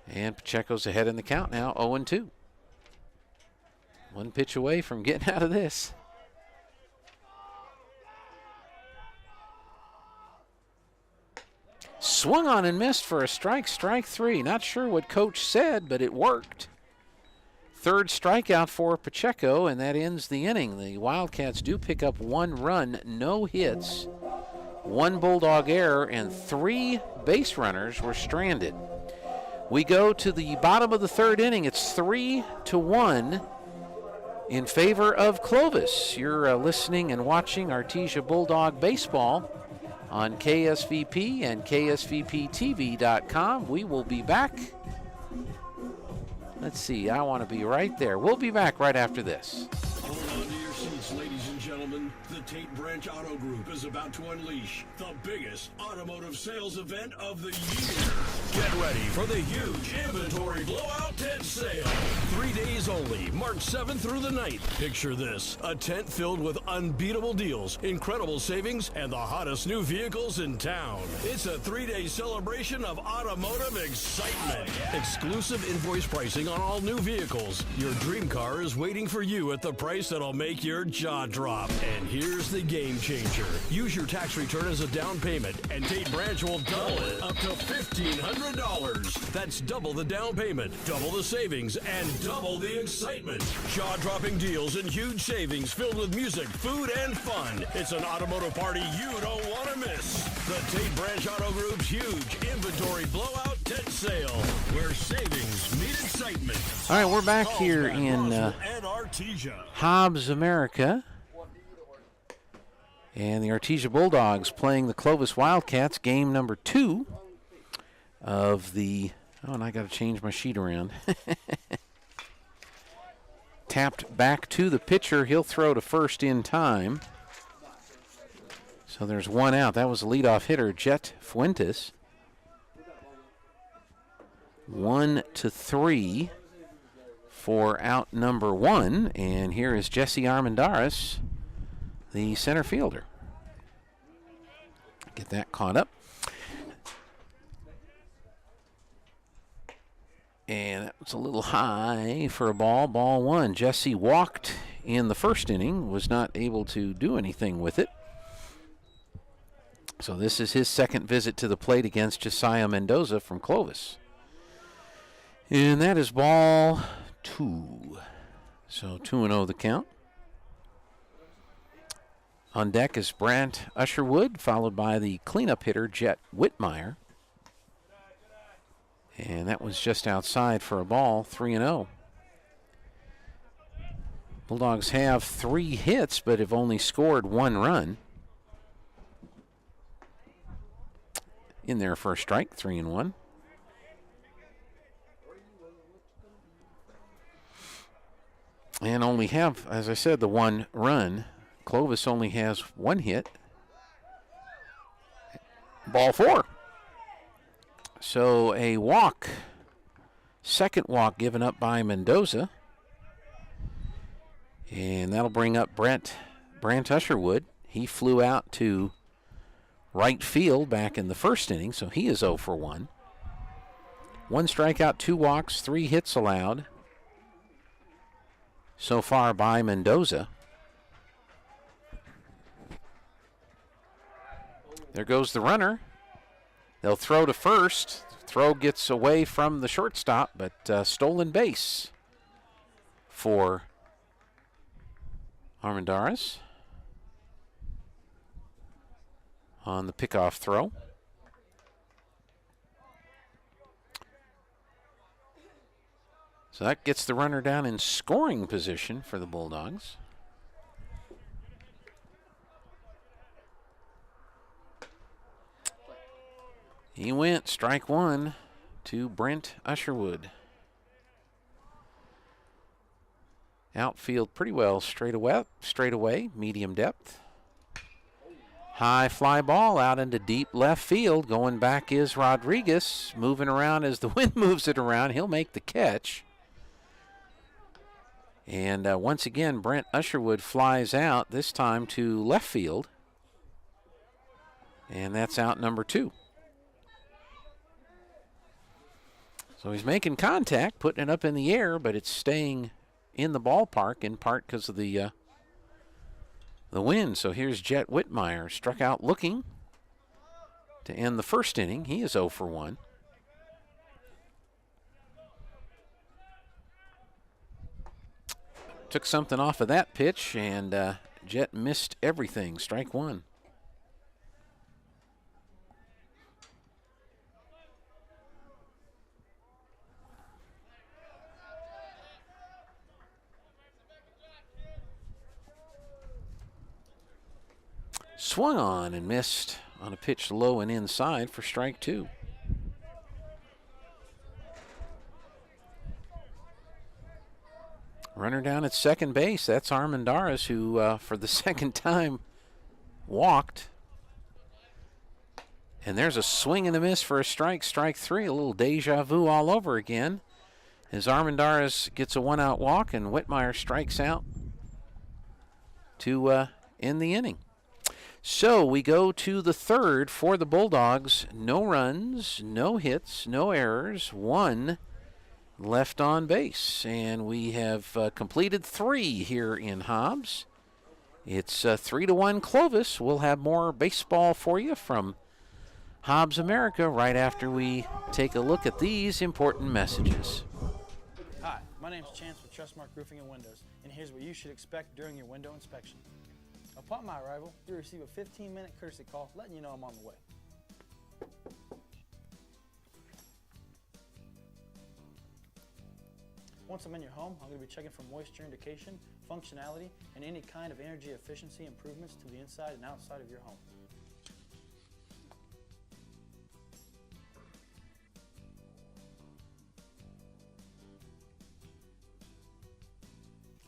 And Pacheco's ahead in the count now, 0-2. 1 pitch away from getting out of this. Swung on and missed for a strike, strike 3. Not sure what coach said, but it worked. 3rd strikeout for Pacheco, and that ends the inning. The Wildcats do pick up 1 run, no hits, 1 Bulldog error, and 3 base runners were stranded. We go to the bottom of the 3rd inning. It's 3-1 in favor of Clovis. You're listening and watching Artesia Bulldog Baseball on KSVP and KSVPTV.com. We will be back. Let's see, I want to be right there. We'll be back right after this. Hold on to your seats, ladies and gentlemen. The Tate Branch Auto Group is about to unleash the biggest automotive sales event of the year. Get ready for the huge inventory blowout tent sale. 3 days only, March 7th through the 9th. Picture this, a tent filled with unbeatable deals, incredible savings, and the hottest new vehicles in town. It's a 3-day celebration of automotive excitement. Exclusive invoice pricing on all new vehicles. Your dream car is waiting for you at the price that'll make your jaw drop. And here's the game changer. Use your tax return as a down payment, and Tate Branch will double it up to $1,500. That's double the down payment, double the savings, and double the excitement. Jaw-dropping deals and huge savings filled with music, food, and fun. It's an automotive party you don't want to miss. The Tate Branch Auto Group's huge inventory blowout tent sale, where savings meet excitement. All right, we're back here in Hobbs, America. And the Artesia Bulldogs playing the Clovis Wildcats, game number 2 of the, oh, and I got to change my sheet around. Tapped back to the pitcher. He'll throw to first in time. So there's 1 out. That was the leadoff hitter, Jet Fuentes. 1-3 for out number 1. And here is Jesse Armendariz, the center fielder. Get that caught up. And that was a little high for a ball. Ball 1. Jesse walked in the 1st inning, was not able to do anything with it. So this is his 2nd visit to the plate against Josiah Mendoza from Clovis. And that is ball 2. So 2-0 the count. On deck is Brant Usherwood, followed by the cleanup hitter, Jet Whitmire. And that was just outside for a ball, 3-0. Bulldogs have 3 hits, but have only scored 1 run. In their first strike, 3-1. And only have, as I said, the 1 run. Clovis only has 1 hit. Ball 4. So a walk, 2nd walk given up by Mendoza. And that'll bring up Brant Usherwood. He flew out to right field back in the 1st inning, so he is 0 for 1. 1 strikeout, 2 walks, 3 hits allowed so far by Mendoza. There goes the runner. They'll throw to first. Throw gets away from the shortstop, but stolen base for Armendariz on the pickoff throw. So that gets the runner down in scoring position for the Bulldogs. He went strike one to Brent Usherwood. Outfield pretty well straight away, medium depth. High fly ball out into deep left field. Going back is Rodriguez, moving around as the wind moves it around. He'll make the catch. And once again, Brent Usherwood flies out, this time to left field. And that's out number 2. So he's making contact, putting it up in the air, but it's staying in the ballpark in part because of the wind. So here's Jet Whitmire, struck out looking to end the first inning. He is 0 for 1. Took something off of that pitch, and Jet missed everything. Strike one. Swung on and missed on a pitch low and inside for strike 2. Runner down at second base. That's Armendariz, who for the second time walked. And there's a swing and a miss for a strike. Strike 3. A little deja vu all over again as Armendariz gets a 1-out walk and Whitmire strikes out to end the inning. So we go to the third for the Bulldogs. No runs, no hits, no errors, 1 left on base. And we have completed 3 here in Hobbs. It's 3-1 Clovis. We'll have more baseball for you from Hobbs America right after we take a look at these important messages. Hi, my name's Chance with Trustmark Roofing and Windows, and here's what you should expect during your window inspection. Upon my arrival, you'll receive a 15-minute courtesy call letting you know I'm on the way. Once I'm in your home, I'm going to be checking for moisture indication, functionality, and any kind of energy efficiency improvements to the inside and outside of your home.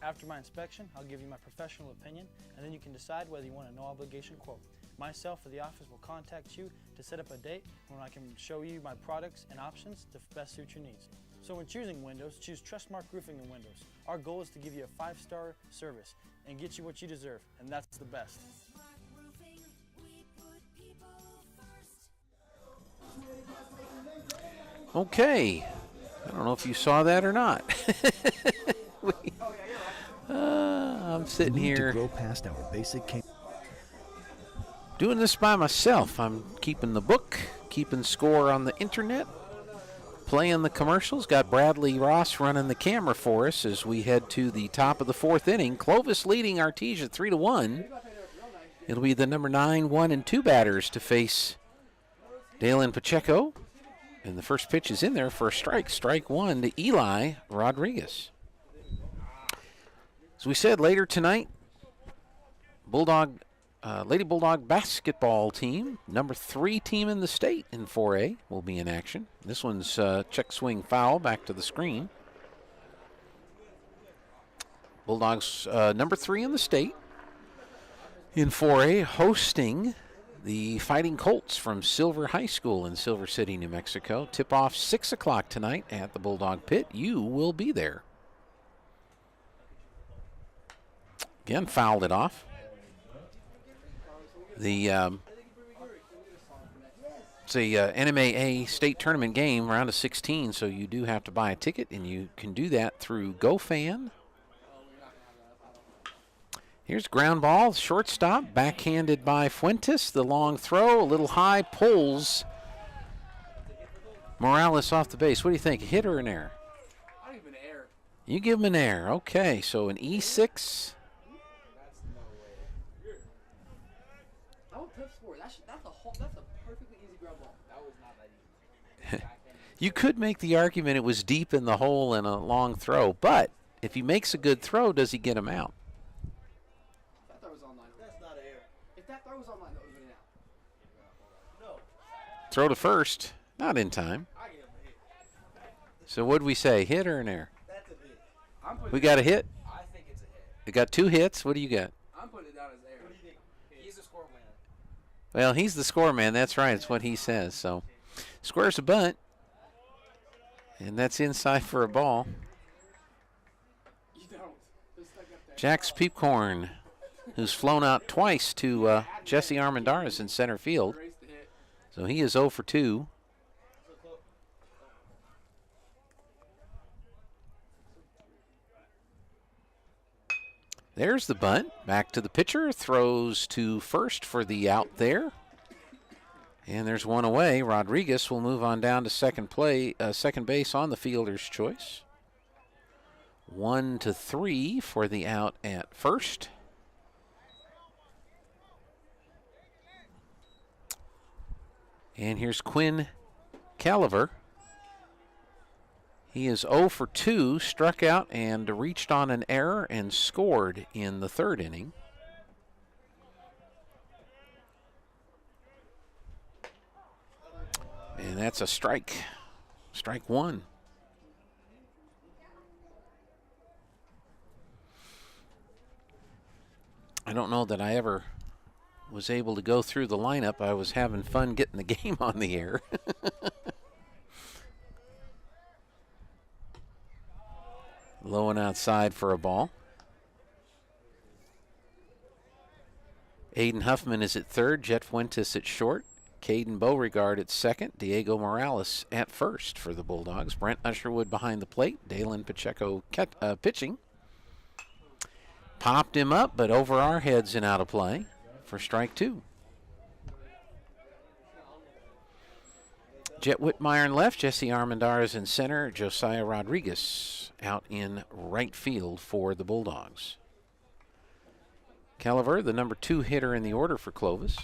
After my inspection, I'll give you my professional opinion, and then you can decide whether you want a no-obligation quote. Myself or the office will contact you to set up a date when I can show you my products and options to best suit your needs. So when choosing windows, choose Trustmark Roofing and Windows. Our goal is to give you a 5-star service and get you what you deserve, and that's the best. Okay, I don't know if you saw that or not. I'm sitting here to grow past our basic doing this by myself. I'm keeping the book, keeping score on the internet, playing the commercials. Got Bradley Ross running the camera for us as we head to the top of the 4th inning. Clovis leading Artesia 3-1. It'll be the number 9, 1, and 2 batters to face Dalen Pacheco. And the first pitch is in there for a strike. Strike 1 to Eli Rodriguez. As we said, later tonight, Lady Bulldog basketball team, number 3 team in the state in 4A, will be in action. This one's check swing foul back to the screen. Bulldogs number 3 in the state in 4A, hosting the Fighting Colts from Silver High School in Silver City, New Mexico. Tip-off 6 o'clock tonight at the Bulldog Pit. You will be there. Again, fouled it off. The it's a NMAA state tournament game, round of 16, so you do have to buy a ticket, and you can do that through GoFan. Here's ground ball, shortstop, backhanded by Fuentes. The long throw, a little high, pulls Morales off the base. What do you think, a hit or an error? I don't even error. You give him an error. Okay, so an E6. That was tough score. That's a perfectly easy ground ball. That was not that easy. You could make the argument it was deep in the hole and a long throw, but if he makes a good throw, does he get him out? That throw was on line. That's not air. If that throw was on line, that would have been out. No. Throw to first, not in time. So what do we say, hit or an error? That's a hit. We got a hit? I think it's a hit. We got 2 hits. What do you got? I'm putting it down as air. What do you think? He's the score man. Well, he's the score man. That's right. It's what he says. So squares a bunt. And that's inside for a ball. You don't. Jax Peepcorn, who's flown out twice to Jesse Armendariz in center field. So he is 0 for 2. There's the bunt. Back to the pitcher. Throws to first for the out there. And there's one away. Rodriguez will move on down to second base on the fielder's choice. 1-3 for the out at first. And here's Quinn Caliver. He is 0 for 2, struck out and reached on an error and scored in the 3rd inning. And that's a strike. Strike 1. I don't know that I ever was able to go through the lineup. I was having fun getting the game on the air. Low and outside for a ball. Aiden Huffman is at third. Jet Fuentes at short. Caden Beauregard at second. Diego Morales at first for the Bulldogs. Brent Usherwood behind the plate. Dalen Pacheco pitching. Popped him up, but over our heads and out of play for strike 2. Jet Whitmire in left. Jesse Armendariz in center. Josiah Rodriguez out in right field for the Bulldogs. Caliver, the number 2 hitter in the order for Clovis.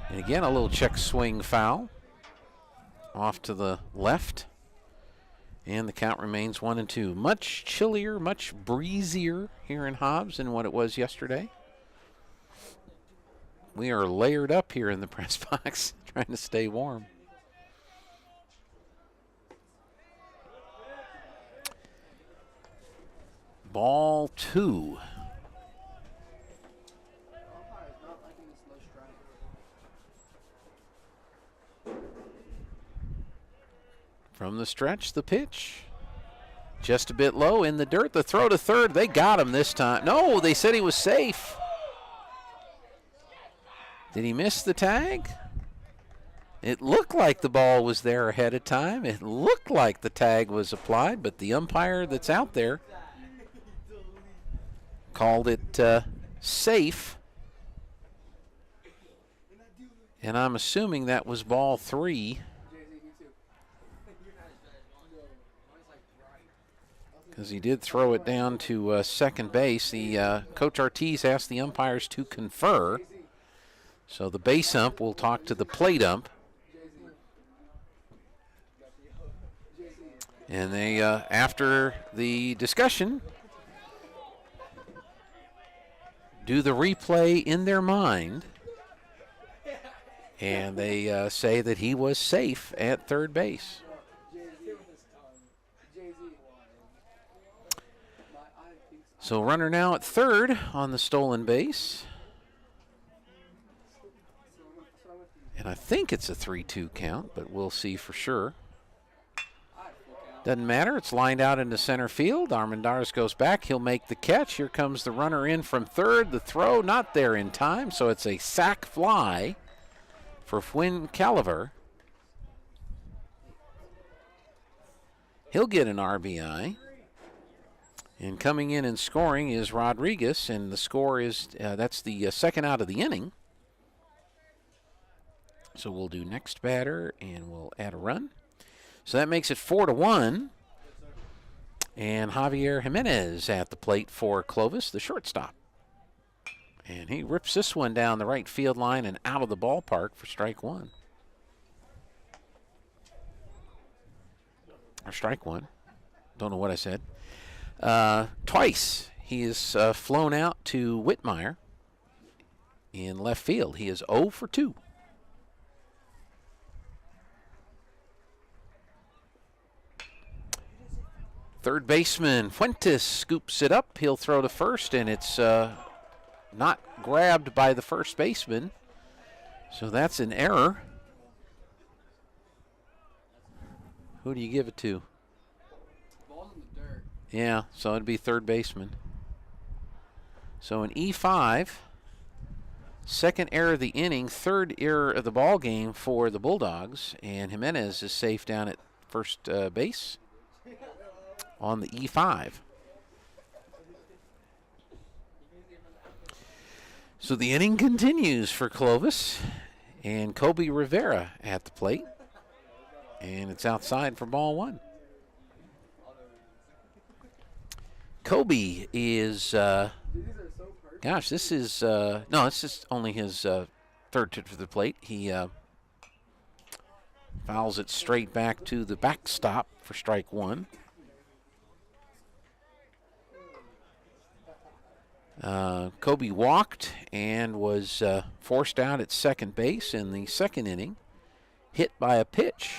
And again, a little check swing foul off to the left. And the count remains 1-2. Much chillier, much breezier here in Hobbs than what it was yesterday. We are layered up here in the press box, trying to stay warm. Ball 2. From the stretch, the pitch. Just a bit low in the dirt. The throw to third. They got him this time. No, they said he was safe. Did he miss the tag? It looked like the ball was there ahead of time. It looked like the tag was applied, but the umpire that's out there called it safe. And I'm assuming that was ball 3. Because he did throw it down to second base. The Coach Ortiz asked the umpires to confer. So the base ump will talk to the plate ump. And they, after the discussion, do the replay in their mind. And they say that he was safe at third base. So runner now at third on the stolen base. And I think it's a 3-2 count, but we'll see for sure. Doesn't matter. It's lined out into center field. Armendariz goes back. He'll make the catch. Here comes the runner in from third. The throw not there in time, so it's a sac fly for Quinn Caliver. He'll get an RBI. And coming in and scoring is Rodriguez, and the score is, that's the second out of the inning. So we'll do next batter, and we'll add a run. So that makes it 4-1. And Javier Jimenez at the plate for Clovis, the shortstop. And he rips this one down the right field line and out of the ballpark for strike 1. or strike one. Don't know what I said. Twice he is flown out to Whitmire in left field. He is 0 for 2. Third baseman Fuentes scoops it up. He'll throw to first, and it's not grabbed by the first baseman. So that's an error. Who do you give it to? Ball's in the dirt. Yeah, so it'd be third baseman. So an E5, second error of the inning, third error of the ball game for the Bulldogs, and Jimenez is safe down at first base on the E5. So the inning continues for Clovis, and Kobe Rivera at the plate, and it's outside for ball one. Kobe is, gosh, this is, no, it's just only his third trip to the plate. He fouls it straight back to the backstop for strike one. Kobe walked and was forced out at second base in the second inning, hit by a pitch.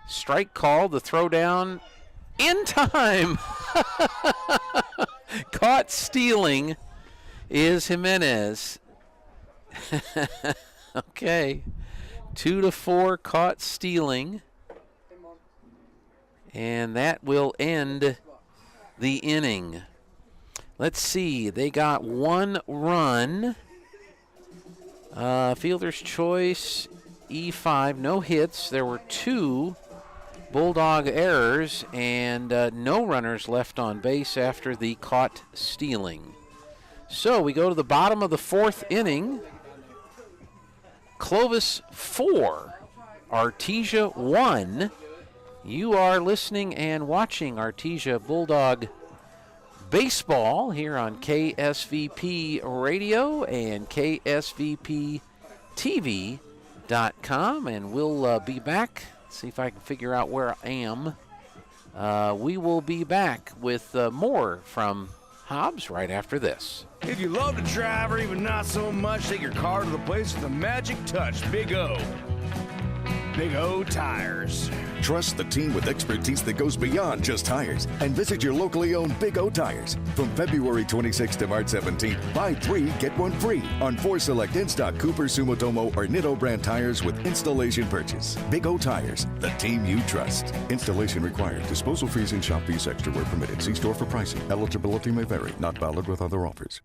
Strike called, the throw down in time. Caught stealing is Jimenez. Okay, 2-4 caught stealing. And that will end the inning. Let's see, they got one run. Fielder's choice, E5, no hits. There were 2 Bulldog errors and no runners left on base after the caught stealing. So we go to the bottom of the 4th inning. Clovis 4, Artesia 1. You are listening and watching Artesia Bulldog Baseball here on KSVP Radio and KSVPTV.com, and we'll be back. See if I can figure out where I am. We will be back with more from Hobbs right after this. If you love to drive or even not so much, take your car to the place with the magic touch, Big O. Big O Tires. Trust the team with expertise that goes beyond just tires and visit your locally owned Big O Tires. From February 26th to March 17th, buy 3, get 1 free on 4 select in-stock Cooper, Sumitomo, or Nitto brand tires with installation purchase. Big O Tires, the team you trust. Installation required. Disposal fees and shop fees extra where permitted. See store for pricing. Eligibility may vary. Not valid with other offers.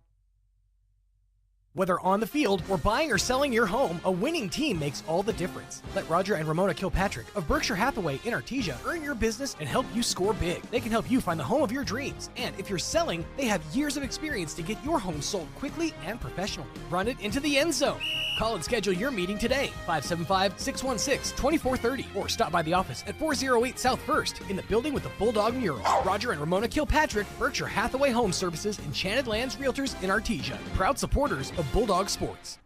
Whether on the field or buying or selling your home, a winning team makes all the difference. Let Roger and Ramona Kilpatrick of Berkshire Hathaway in Artesia earn your business and help you score big. They can help you find the home of your dreams. And if you're selling, they have years of experience to get your home sold quickly and professionally. Run it into the end zone. Call and schedule your meeting today, 575-616-2430, or stop by the office at 408 South 1st in the building with the Bulldog mural. Roger and Ramona Kilpatrick, Berkshire Hathaway Home Services, Enchanted Lands Realtors in Artesia, proud supporters of Bulldog Sports.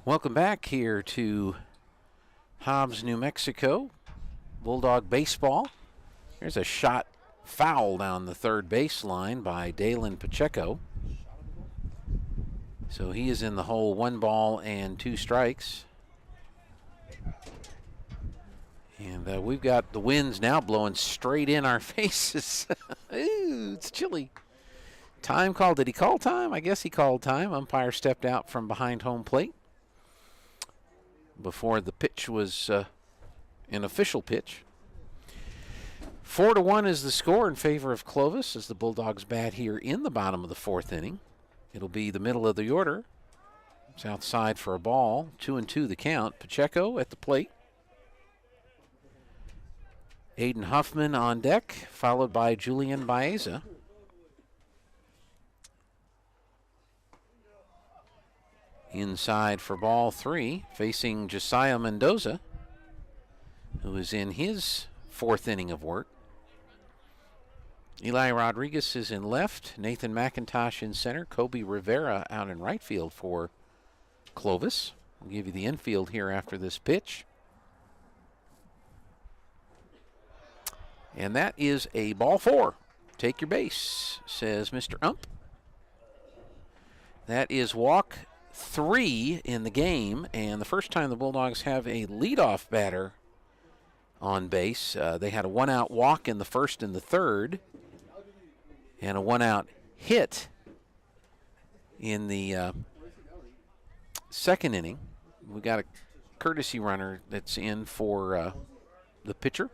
Welcome back here to Hobbs, New Mexico. Bulldog baseball. There's a shot foul down the third baseline by Dalen Pacheco. So he is in the hole, 1 ball and 2 strikes. And we've got the winds now blowing straight in our faces. Ooh, it's chilly. Time call. Did he call time? I guess he called time. Umpire stepped out from behind home plate before the pitch was an official pitch. 4-1 is the score in favor of Clovis as the Bulldogs bat here in the bottom of the 4th inning. It'll be the middle of the order. It's outside for a ball. 2-2 the count. Pacheco at the plate. Aiden Huffman on deck, followed by Julian Baeza. Inside for ball 3, facing Josiah Mendoza, who is in his 4th inning of work. Eli Rodriguez is in left, Nathan McIntosh in center, Kobe Rivera out in right field for Clovis. We'll give you the infield here after this pitch. And that is a ball 4. Take your base, says Mr. Ump. That is walk 3 in the game, and the first time the Bulldogs have a leadoff batter on base. They had a 1-out walk in the first and the third, and a 1-out hit in the second inning. We got a courtesy runner that's in for the pitcher.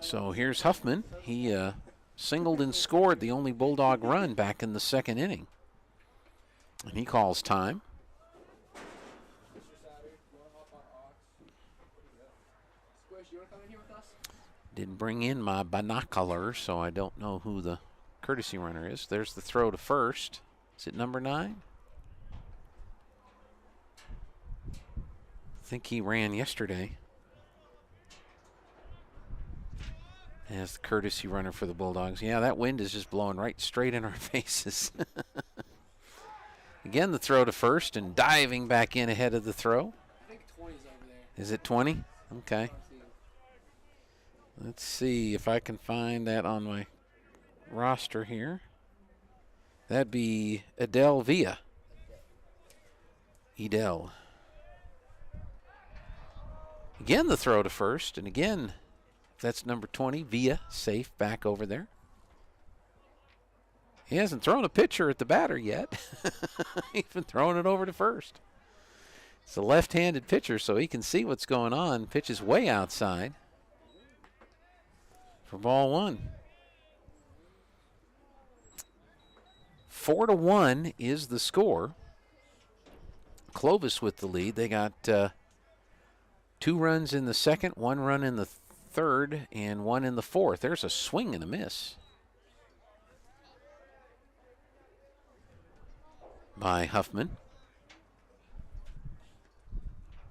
So here's Huffman. He singled and scored the only Bulldog run back in the second inning. And he calls time. Didn't bring in my binoculars, so I don't know who the courtesy runner is. There's the throw to first. Is it number 9? I think he ran yesterday as the courtesy runner for the Bulldogs. Yeah, that wind is just blowing right straight in our faces. Again, the throw to first and diving back in ahead of the throw. I think 20's over there. Is it 20? Okay. Let's see if I can find that on my roster here. That'd be Adele Villa. Edel. Again, the throw to first, and again, that's number 20, Villa, safe back over there. He hasn't thrown a pitcher at the batter yet. He's been throwing it over to first. It's a left-handed pitcher, so he can see what's going on. Pitches way outside for ball 1. 4-1 is the score. Clovis with the lead. They got 2 runs in the second, 1 run in the third, and 1 in the fourth. There's a swing and a miss by Huffman.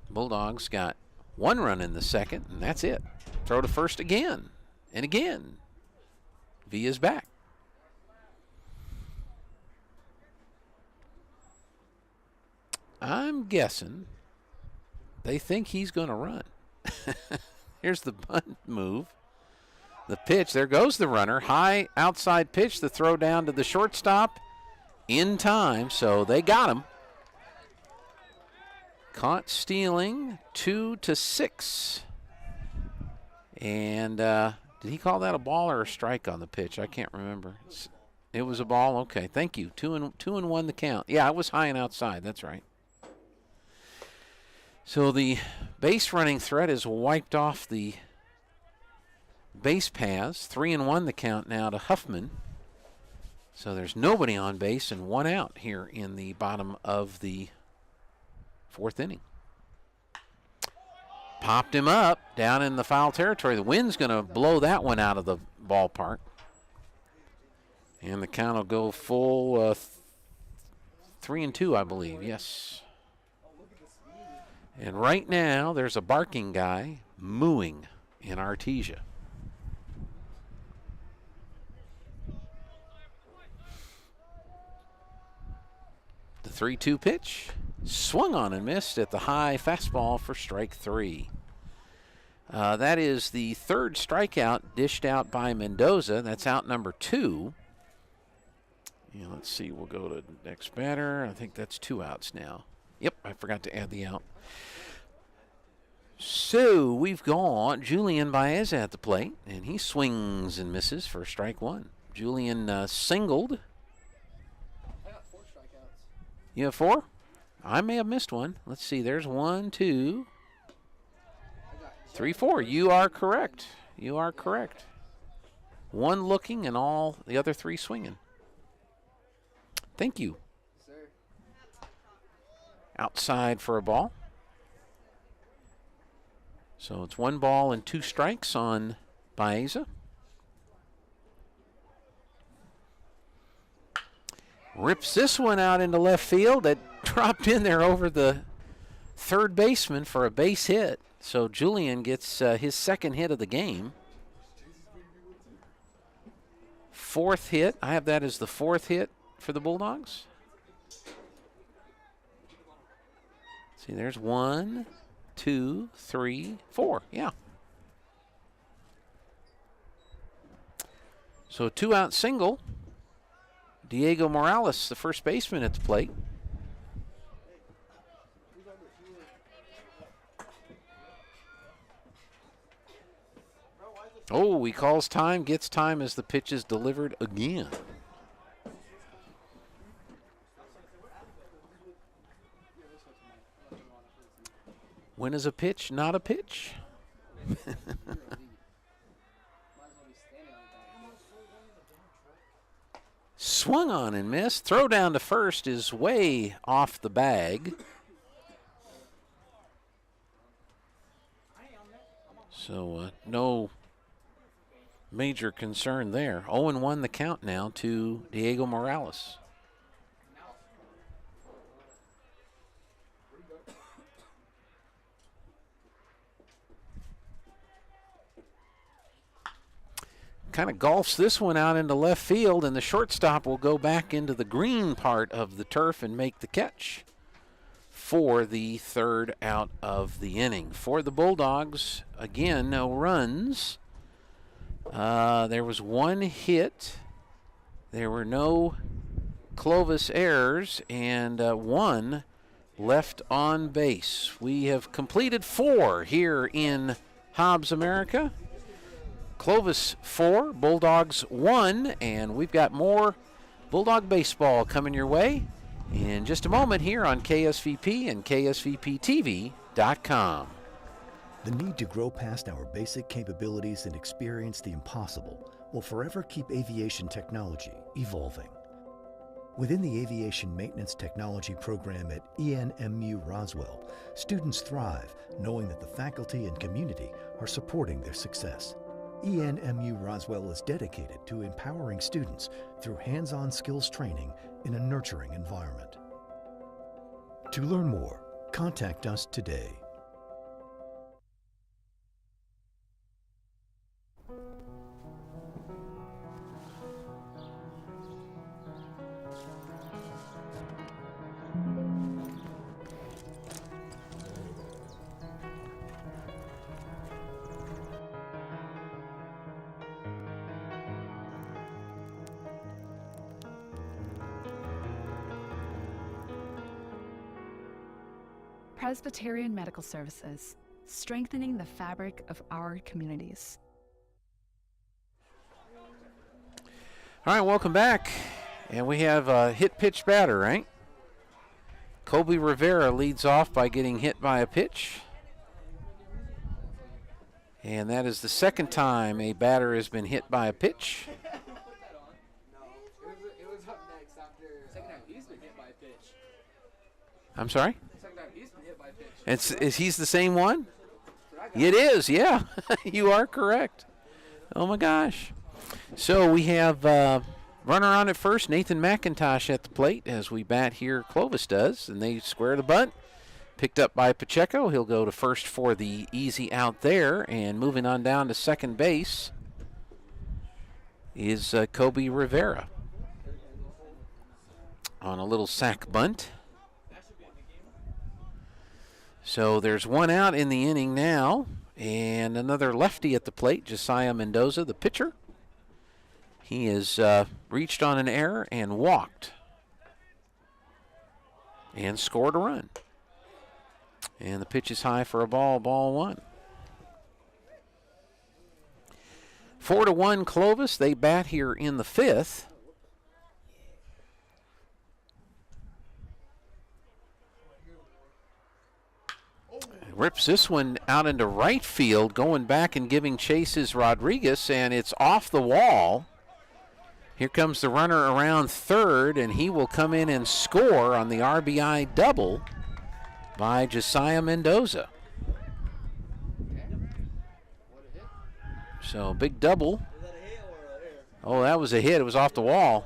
Bulldogs got 1 run in the second, and that's it. Throw to first again, and again. Villa's back. I'm guessing they think he's going to run. Here's the bunt move. The pitch, there goes the runner. High outside pitch, the throw down to the shortstop in time, so they got him. Caught stealing, 2-6. And did he call that a ball or a strike on the pitch? I can't remember. It was a ball? Okay, thank you. 2-1 the count. Yeah, it was high and outside, that's right. So the base running threat is wiped off the base paths. 3-1 the count now to Huffman. So there's nobody on base and 1 out here in the bottom of the 4th inning. Popped him up down in the foul territory. The wind's going to blow that one out of the ballpark. And the count will go full 3-2, I believe. Yes. And right now, there's a barking guy mooing in Artesia. The 3-2 pitch, swung on and missed at the high fastball for strike 3. That is the 3rd strikeout dished out by Mendoza. That's out number 2. Yeah, let's see, we'll go to the next batter. I think that's 2 outs now. Yep, I forgot to add the out. So we've got Julian Baez at the plate, and he swings and misses for strike 1. Julian singled. I got 4 strikeouts. You have 4? I may have missed one. Let's see, there's 1, 2, 3, 4. You are correct. You are correct. 1 looking and all the other 3 swinging. Thank you. Sir. Outside for a ball. So it's 1 ball and 2 strikes on Baeza. Rips this one out into left field. That dropped in there over the third baseman for a base hit. So Julian gets his 2nd hit of the game. 4th hit. I have that as the 4th hit for the Bulldogs. See, there's 1, 2, 3, 4. Yeah. So a 2-out single. Diego Morales, the first baseman at the plate. Oh, he calls time, gets time as the pitch is delivered again. When is a pitch not a pitch? Swung on and missed. Throw down to first is way off the bag. So no major concern there. 0-1 the count now to Diego Morales. Kind of golfs this one out into left field, and the shortstop will go back into the green part of the turf and make the catch for the third out of the inning. For the Bulldogs, again, no runs. There was 1 hit. There were no Clovis errors, and 1 left on base. We have completed 4 here in Hobbs, America. Clovis 4, Bulldogs 1, and we've got more Bulldog baseball coming your way in just a moment here on KSVP and KSVPTV.com. The need to grow past our basic capabilities and experience the impossible will forever keep aviation technology evolving. Within the Aviation Maintenance Technology program at ENMU Roswell, students thrive knowing that the faculty and community are supporting their success. ENMU Roswell is dedicated to empowering students through hands-on skills training in a nurturing environment. To learn more, contact us today. Presbyterian Medical Services, strengthening the fabric of our communities. All right, welcome back. And we have a hit pitch batter, right? Kobe Rivera leads off by getting hit by a pitch. And that is the second time a batter has been hit by a pitch. It was up next after second time he's been hit by a pitch. I'm sorry? Second time he's been hit by a pitch. Is he's the same one? It is, yeah. You are correct. Oh, my gosh. So we have runner on at first, Nathan McIntosh at the plate as we bat here. Clovis does, and they square the bunt. Picked up by Pacheco. He'll go to first for the easy out there, and moving on down to second base is Kobe Rivera on a little sack bunt. So there's 1 out in the inning now, and another lefty at the plate, Josiah Mendoza, the pitcher. He has reached on an error and walked and scored a run. And the pitch is high for a ball 1. 4-1 Clovis. They bat here in the 5th. Rips this one out into right field, going back and giving chase is Rodriguez, and it's off the wall. Here comes the runner around third, and he will come in and score on the RBI double by Josiah Mendoza. So big double. Oh, that was a hit. It was off the wall.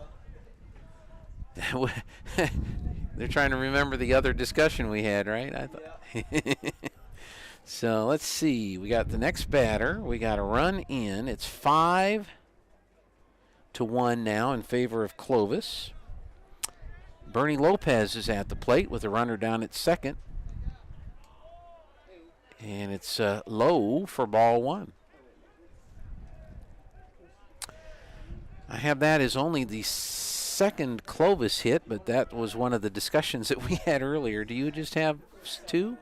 They're trying to remember the other discussion we had, right? I thought. So let's see. We got the next batter. We got a run in. It's 5-1 now in favor of Clovis. Bernie Lopez is at the plate with a runner down at second. And it's low for ball one. I have that as only the second Clovis hit, but that was one of the discussions that we had earlier. Do you just have two?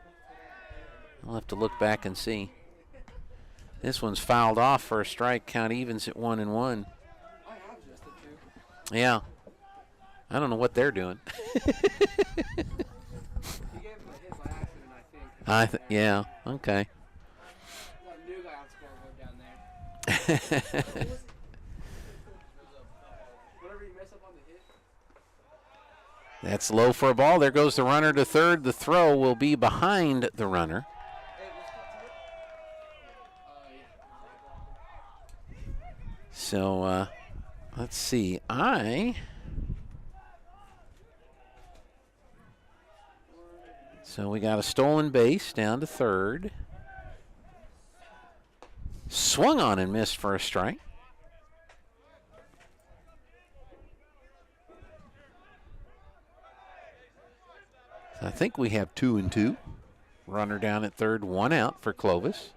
I'll have to look back and see. This one's fouled off for a strike. Count evens at 1-1. Yeah. I don't know what they're doing. Yeah, okay. That's low for a ball. There goes the runner to third. The throw will be behind the runner. So, let's see. So we got a stolen base down to third. Swung on and missed for a strike. I think we have 2-2. Runner down at third, one out for Clovis.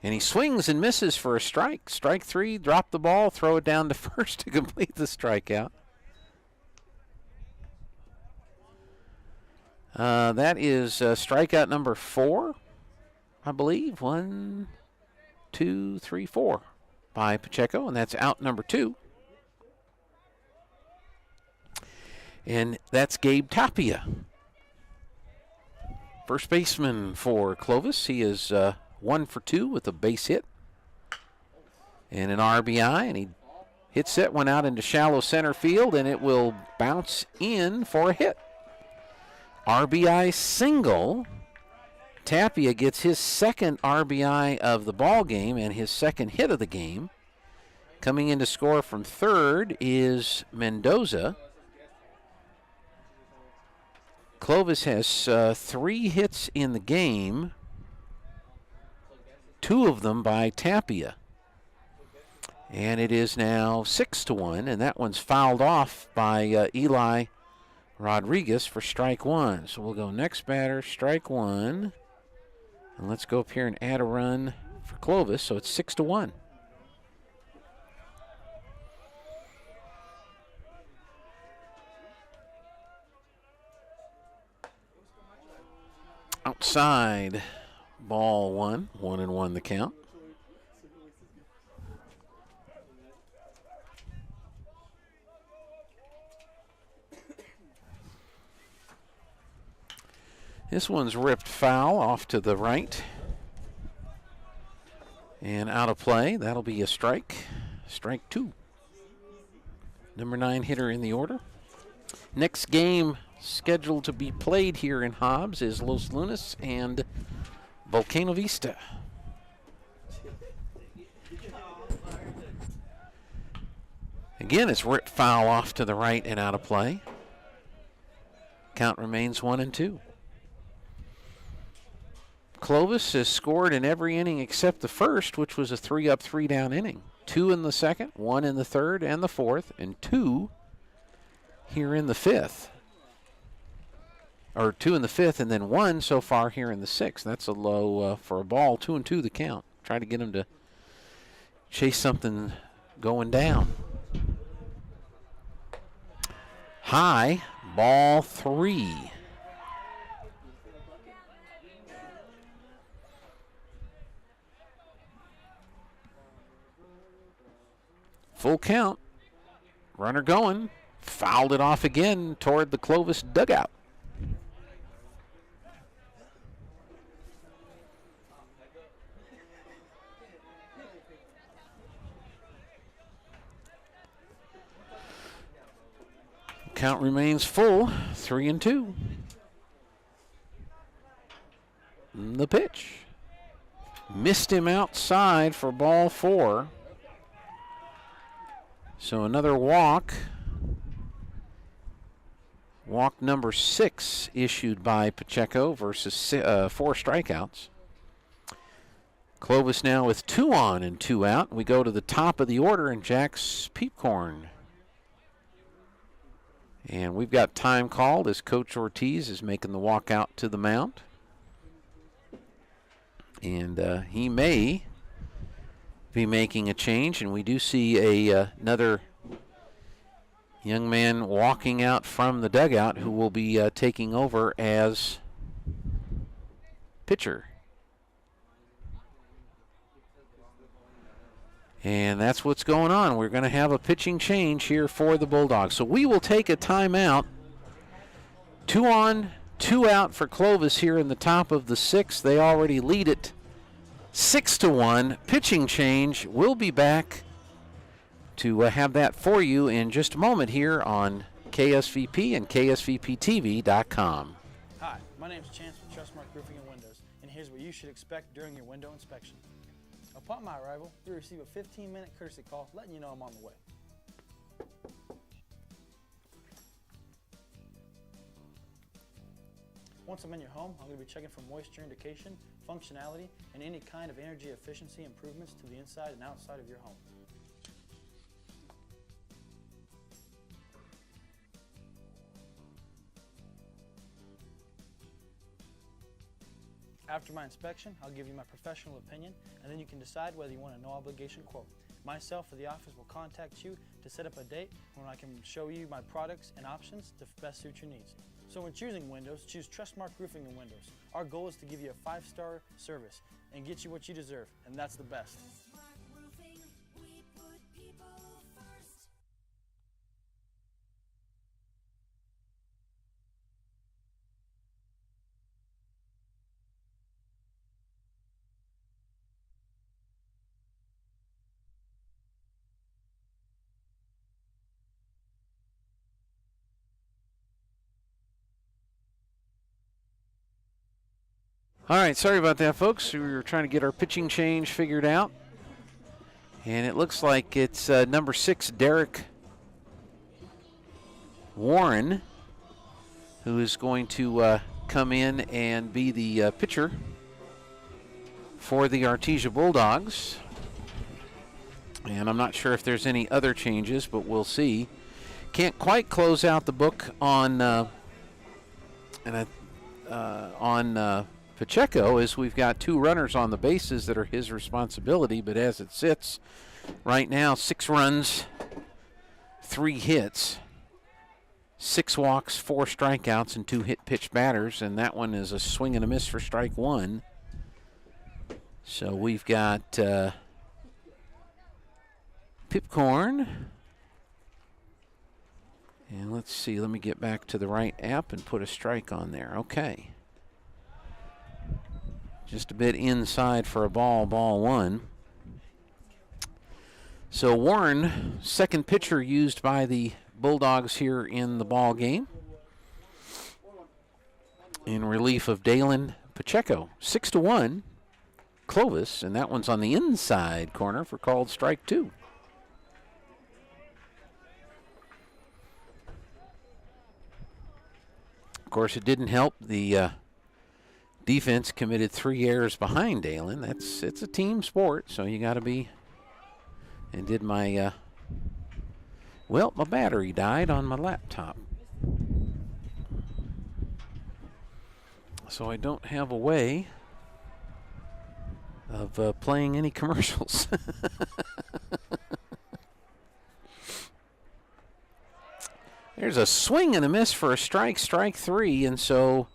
And he swings and misses for a strike. Strike three, drop the ball, throw it down to first to complete the strikeout. That is strikeout number 4, I believe. 1, 2, 3, 4 by Pacheco, and that's out number 2. And that's Gabe Tapia, first baseman for Clovis. He is 1 for 2 with a base hit and an RBI, and he hits that one out into shallow center field, and it will bounce in for a hit. RBI single. Tapia gets his second RBI of the ball game and his second hit of the game. Coming in to score from third is Mendoza. Clovis has 3 hits in the game, 2 of them by Tapia. And it is now 6-1, and that one's fouled off by Eli Rodriguez for strike 1. So we'll go next batter, strike 1. And let's go up here and add a run for Clovis, so it's 6-1. Outside, ball 1, 1-1 the count. This one's ripped foul off to the right and out of play. That'll be a strike. Strike 2. Number 9 hitter in the order. Next game scheduled to be played here in Hobbs is Los Lunas and Volcano Vista. Again, it's ripped foul off to the right and out of play. Count remains 1-2. Clovis has scored in every inning except the first, which was a 3-up, 3-down inning. 2 in the second, 1 in the third and the fourth, and 2 here in the fifth. Or 2 in the fifth, and then 1 so far here in the sixth. That's a low for a ball. 2-2 the count. Try to get him to chase something going down. High, ball 3. Full count. Runner going. Fouled it off again toward the Clovis dugout. Count remains full, 3-2. The pitch. Missed him outside for ball 4. So another walk. Walk number 6 issued by Pacheco versus 4 strikeouts. Clovis now with 2 on and 2 out. We go to the top of the order, and Jack's Peepcorn And we've got time called as Coach Ortiz is making the walk out to the mound. And he may be making a change, and we do see another young man walking out from the dugout who will be taking over as pitcher. And that's what's going on. We're going to have a pitching change here for the Bulldogs. So we will take a timeout. 2 on, 2 out for Clovis here in the top of the 6th. They already lead it 6-1. Pitching change. We'll be back to have that for you in just a moment here on KSVP and KSVPTV.com. Hi, my name is Chance with Trustmark Roofing and Windows, and here's what you should expect during your window inspection. Upon my arrival, you'll receive a 15-minute courtesy call letting you know I'm on the way. Once I'm in your home, I'm going to be checking for moisture indication, functionality, and any kind of energy efficiency improvements to the inside and outside of your home. After my inspection, I'll give you my professional opinion, and then you can decide whether you want a no-obligation quote. Myself or the office will contact you to set up a date when I can show you my products and options to best suit your needs. So when choosing windows, choose Trustmark Roofing and Windows. Our goal is to give you a 5-star service and get you what you deserve, and that's the best. All right, sorry about that, folks. We were trying to get our pitching change figured out. And it looks like it's number 6, Derek Warren, who is going to come in and be the pitcher for the Artesia Bulldogs. And I'm not sure if there's any other changes, but we'll see. Can't quite close out the book on Pacheco, as we've got 2 runners on the bases that are his responsibility, but as it sits right now, 6 runs, 3 hits, 6 walks, 4 strikeouts, and 2 hit pitch batters, and that one is a swing and a miss for strike 1. So we've got Pipcorn, and let's see, let me get back to the right app and put a strike on there. Okay. Just a bit inside for a ball 1. So Warren, second pitcher used by the Bulldogs here in the ball game, in relief of Dalen Pacheco. 6-1, Clovis, and that one's on the inside corner for called strike 2. Of course, it didn't help. The defense committed 3 errors behind Dalen. It's a team sport, so you got to be. And did my well, my battery died on my laptop, so I don't have a way of playing any commercials. There's a swing and a miss for a strike 3, and so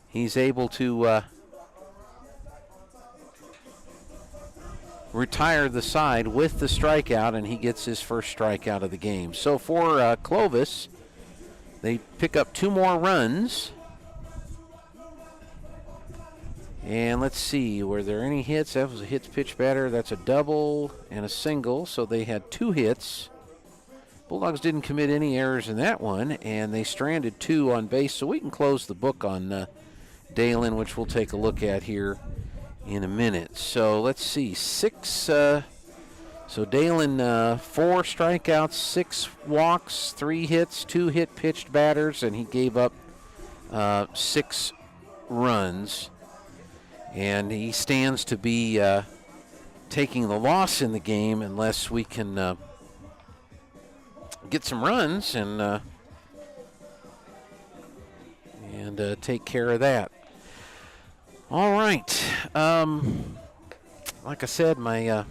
he's able to retire the side with the strikeout, and he gets his first strikeout of the game. So for Clovis, they pick up 2 more runs. And let's see, were there any hits? That was a hits pitch batter. That's a double and a single, so they had 2 hits. Bulldogs didn't commit any errors in that one, and they stranded 2 on base, so we can close the book on Dalen, which we'll take a look at here in a minute. So let's see, 6, so Dalen 4 strikeouts, 6 walks, 3 hits, 2 hit pitched batters, and he gave up 6 runs. And he stands to be taking the loss in the game unless we can get some runs and take care of that. All right. Like I said, my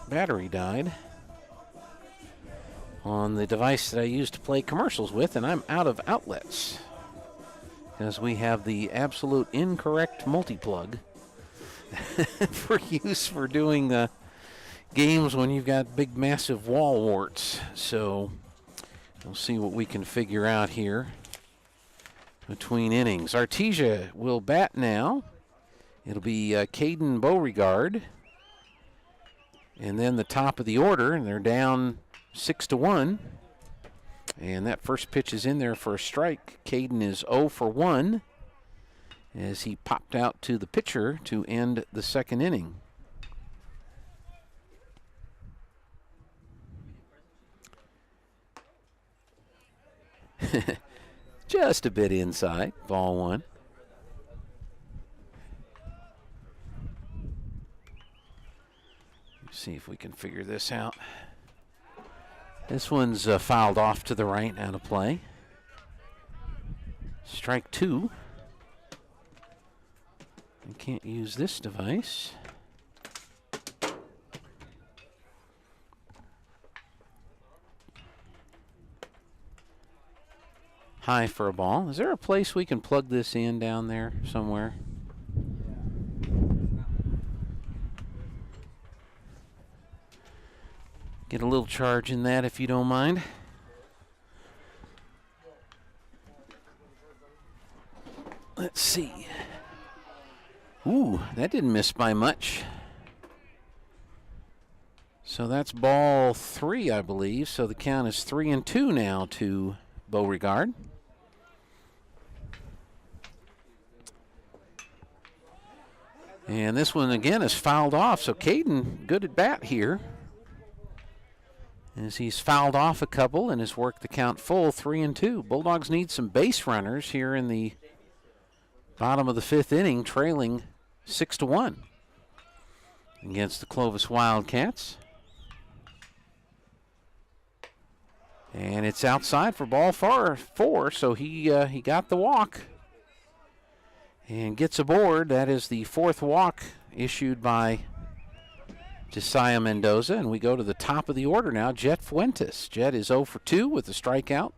battery died on the device that I used to play commercials with, and I'm out of outlets because we have the absolute incorrect multi-plug for use for doing games when you've got big, massive wall warts. So we'll see what we can figure out here between innings. Artesia will bat now. It'll be Caden Beauregard. And then the top of the order, and they're down 6-1. And that first pitch is in there for a strike. Caden is 0 for 1 as he popped out to the pitcher to end the second inning. Just a bit inside, ball 1. Let's see if we can figure this out. This one's fouled off to the right, out of play. Strike 2. I can't use this device. High for a ball. Is there a place we can plug this in down there somewhere? Get a little charge in that if you don't mind. Let's see. Ooh, that didn't miss by much. So that's ball 3, I believe. So the count is 3-2 now to Beauregard. And this one again is fouled off. So Caden, good at bat here, as he's fouled off a couple and has worked the count full, 3-2. Bulldogs need some base runners here in the bottom of the 5th inning, trailing 6-1 against the Clovis Wildcats. And it's outside for ball 4, so he got the walk and gets aboard. That is the 4th walk issued by Josiah Mendoza, and we go to the top of the order now. Jet Fuentes. Jet is 0 for 2 with a strikeout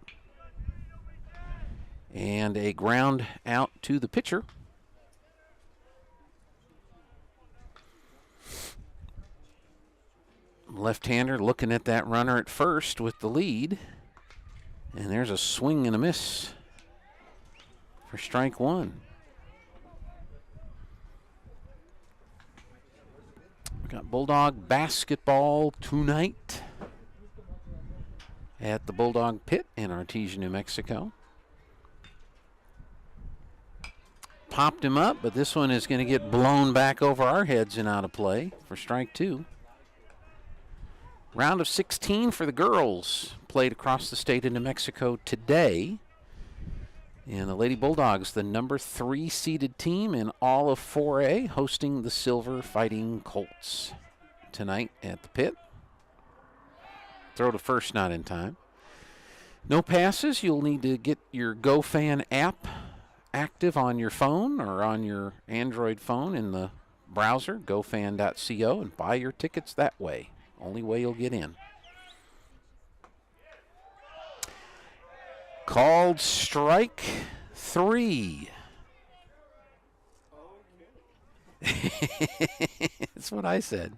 and a ground out to the pitcher. Left-hander looking at that runner at first with the lead, and there's a swing and a miss for strike 1. We got Bulldog basketball tonight at the Bulldog Pit in Artesia, New Mexico. Popped him up, but this one is going to get blown back over our heads and out of play for strike 2. Round of 16 for the girls played across the state of New Mexico today. And the Lady Bulldogs, the number 3 seeded team in all of 4A, hosting the Silver Fighting Colts tonight at the Pit. Throw to first, not in time. No passes. You'll need to get your GoFan app active on your phone or on your Android phone in the browser, gofan.co, and buy your tickets that way. Only way you'll get in. Called strike 3. That's what I said.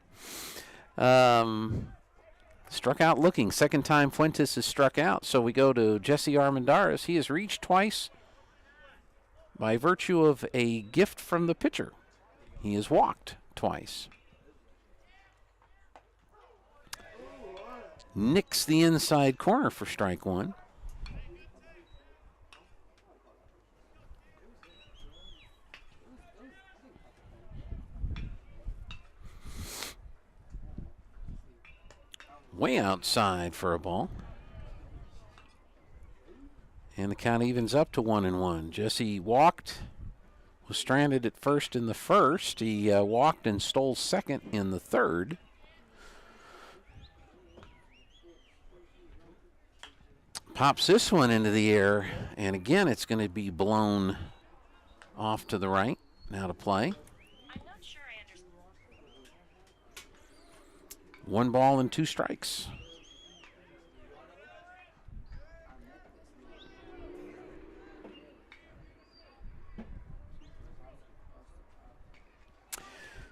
Struck out looking. Second time Fuentes is struck out. So we go to Jesse Armendariz. He has reached twice by virtue of a gift from the pitcher. He has walked twice. Nicks the inside corner for strike 1. Way outside for a ball. And the count evens up to 1-1. Jesse walked, was stranded at first in the first. He walked and stole second in the third. Pops this one into the air, and again it's going to be blown off to the right. Now to play. 1 ball and 2 strikes.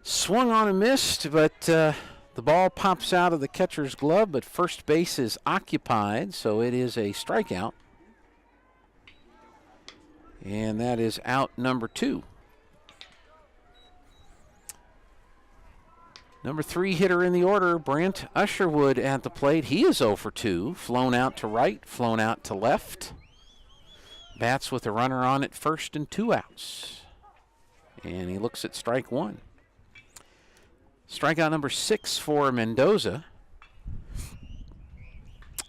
Swung on and missed, but the ball pops out of the catcher's glove, but first base is occupied, so it is a strikeout. And that is out number 2. Number 3 hitter in the order, Brent Usherwood at the plate. He is 0 for 2, flown out to right, flown out to left. Bats with a runner on at first and 2 outs. And he looks at strike 1. Strikeout number 6 for Mendoza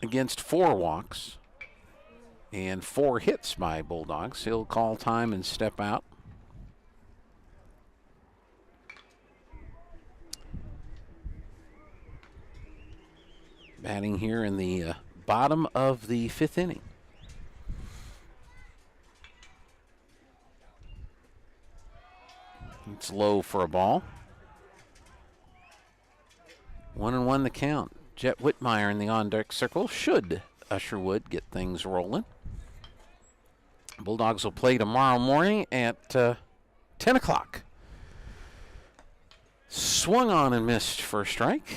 against 4 walks and 4 hits by Bulldogs. He'll call time and step out. Batting here in the bottom of the 5th inning. It's low for a ball. 1-1 the count. Jet Whitmire in the on-deck circle. Should Usherwood get things rolling. Bulldogs will play tomorrow morning at 10 o'clock. Swung on and missed for a strike.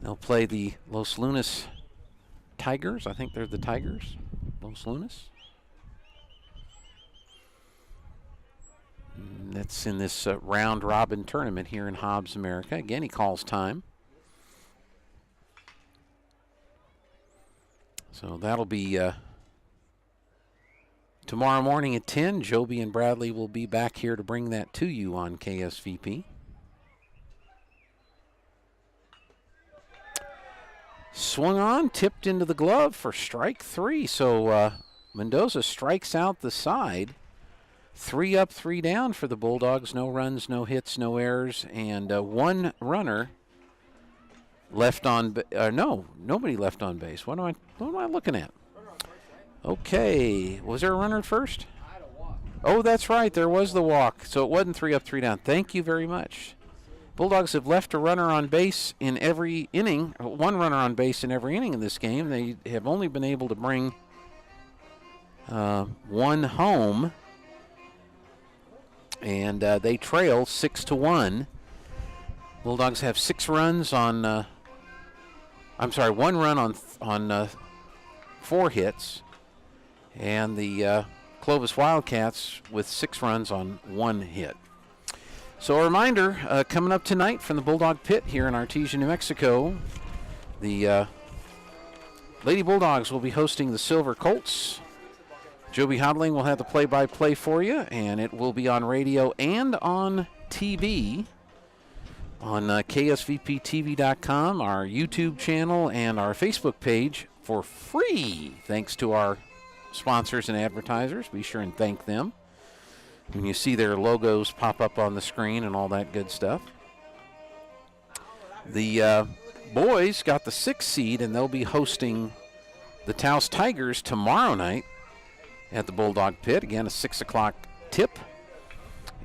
They'll play the Los Lunas Tigers. I think they're the Tigers. Los Lunas. That's in this round-robin tournament here in Hobbs, America. Again, he calls time. So that'll be tomorrow morning at 10. Joby and Bradley will be back here to bring that to you on KSVP. Swung on, tipped into the glove for strike 3. So Mendoza strikes out the side. 3 up, 3 down for the Bulldogs. No runs, no hits, no errors, and 1 runner left on. No, nobody left on base. What am I looking at? Okay, was there a runner at first? Oh, that's right. There was the walk. So it wasn't 3 up, 3 down. Thank you very much. Bulldogs have left a runner on base in every inning. 1 runner on base in every inning in this game. They have only been able to bring 1 home. And they trail 6-1. Bulldogs have 6 runs on. 1 run on 4 hits, and the Clovis Wildcats with 6 runs on 1 hit. So a reminder coming up tonight from the Bulldog Pit here in Artesia, New Mexico. The Lady Bulldogs will be hosting the Silver Colts. Joby Hodling will have the play-by-play for you, and it will be on radio and on TV on KSVPTV.com, our YouTube channel, and our Facebook page for free, thanks to our sponsors and advertisers. Be sure and thank them when you see their logos pop up on the screen and all that good stuff. The boys got the 6th seed, and they'll be hosting the Taos Tigers tomorrow night at the Bulldog Pit. Again, a 6 o'clock tip.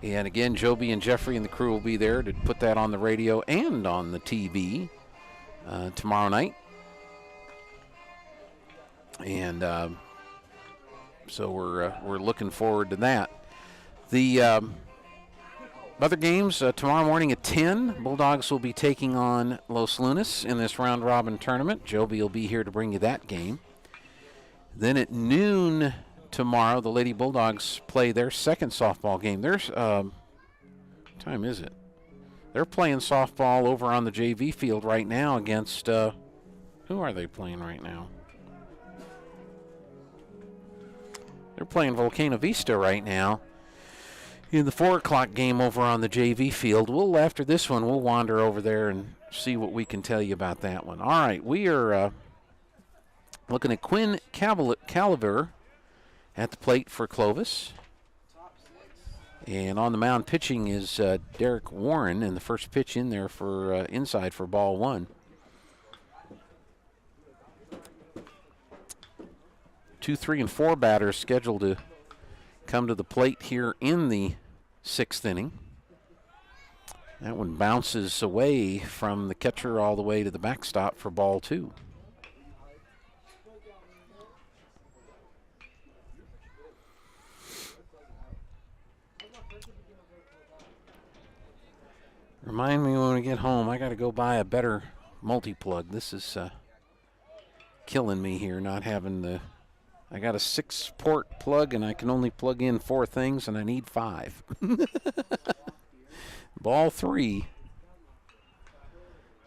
And again, Joby and Jeffrey and the crew will be there to put that on the radio and on the TV tomorrow night. And so we're looking forward to that. The other games tomorrow morning at 10, Bulldogs will be taking on Los Lunas in this round-robin tournament. Joby will be here to bring you that game. Then at noon tomorrow, the Lady Bulldogs play their 2nd softball game. There's what time is it? They're playing softball over on the JV field right now against who are they playing right now? They're playing Volcano Vista right now in the 4 o'clock game over on the JV field. After this one, we'll wander over there and see what we can tell you about that one. All right, we are looking at Quinn Caliver at the plate for Clovis. And on the mound pitching is Derek Warren, and the first pitch in there for inside for ball 1. 2, 3, and 4 batters scheduled to come to the plate here in the 6th inning. That one bounces away from the catcher all the way to the backstop for ball 2. Remind me when we get home, I got to go buy a better multi-plug. This is killing me here, not having the... I got a 6-port plug, and I can only plug in 4 things, and I need 5. Ball 3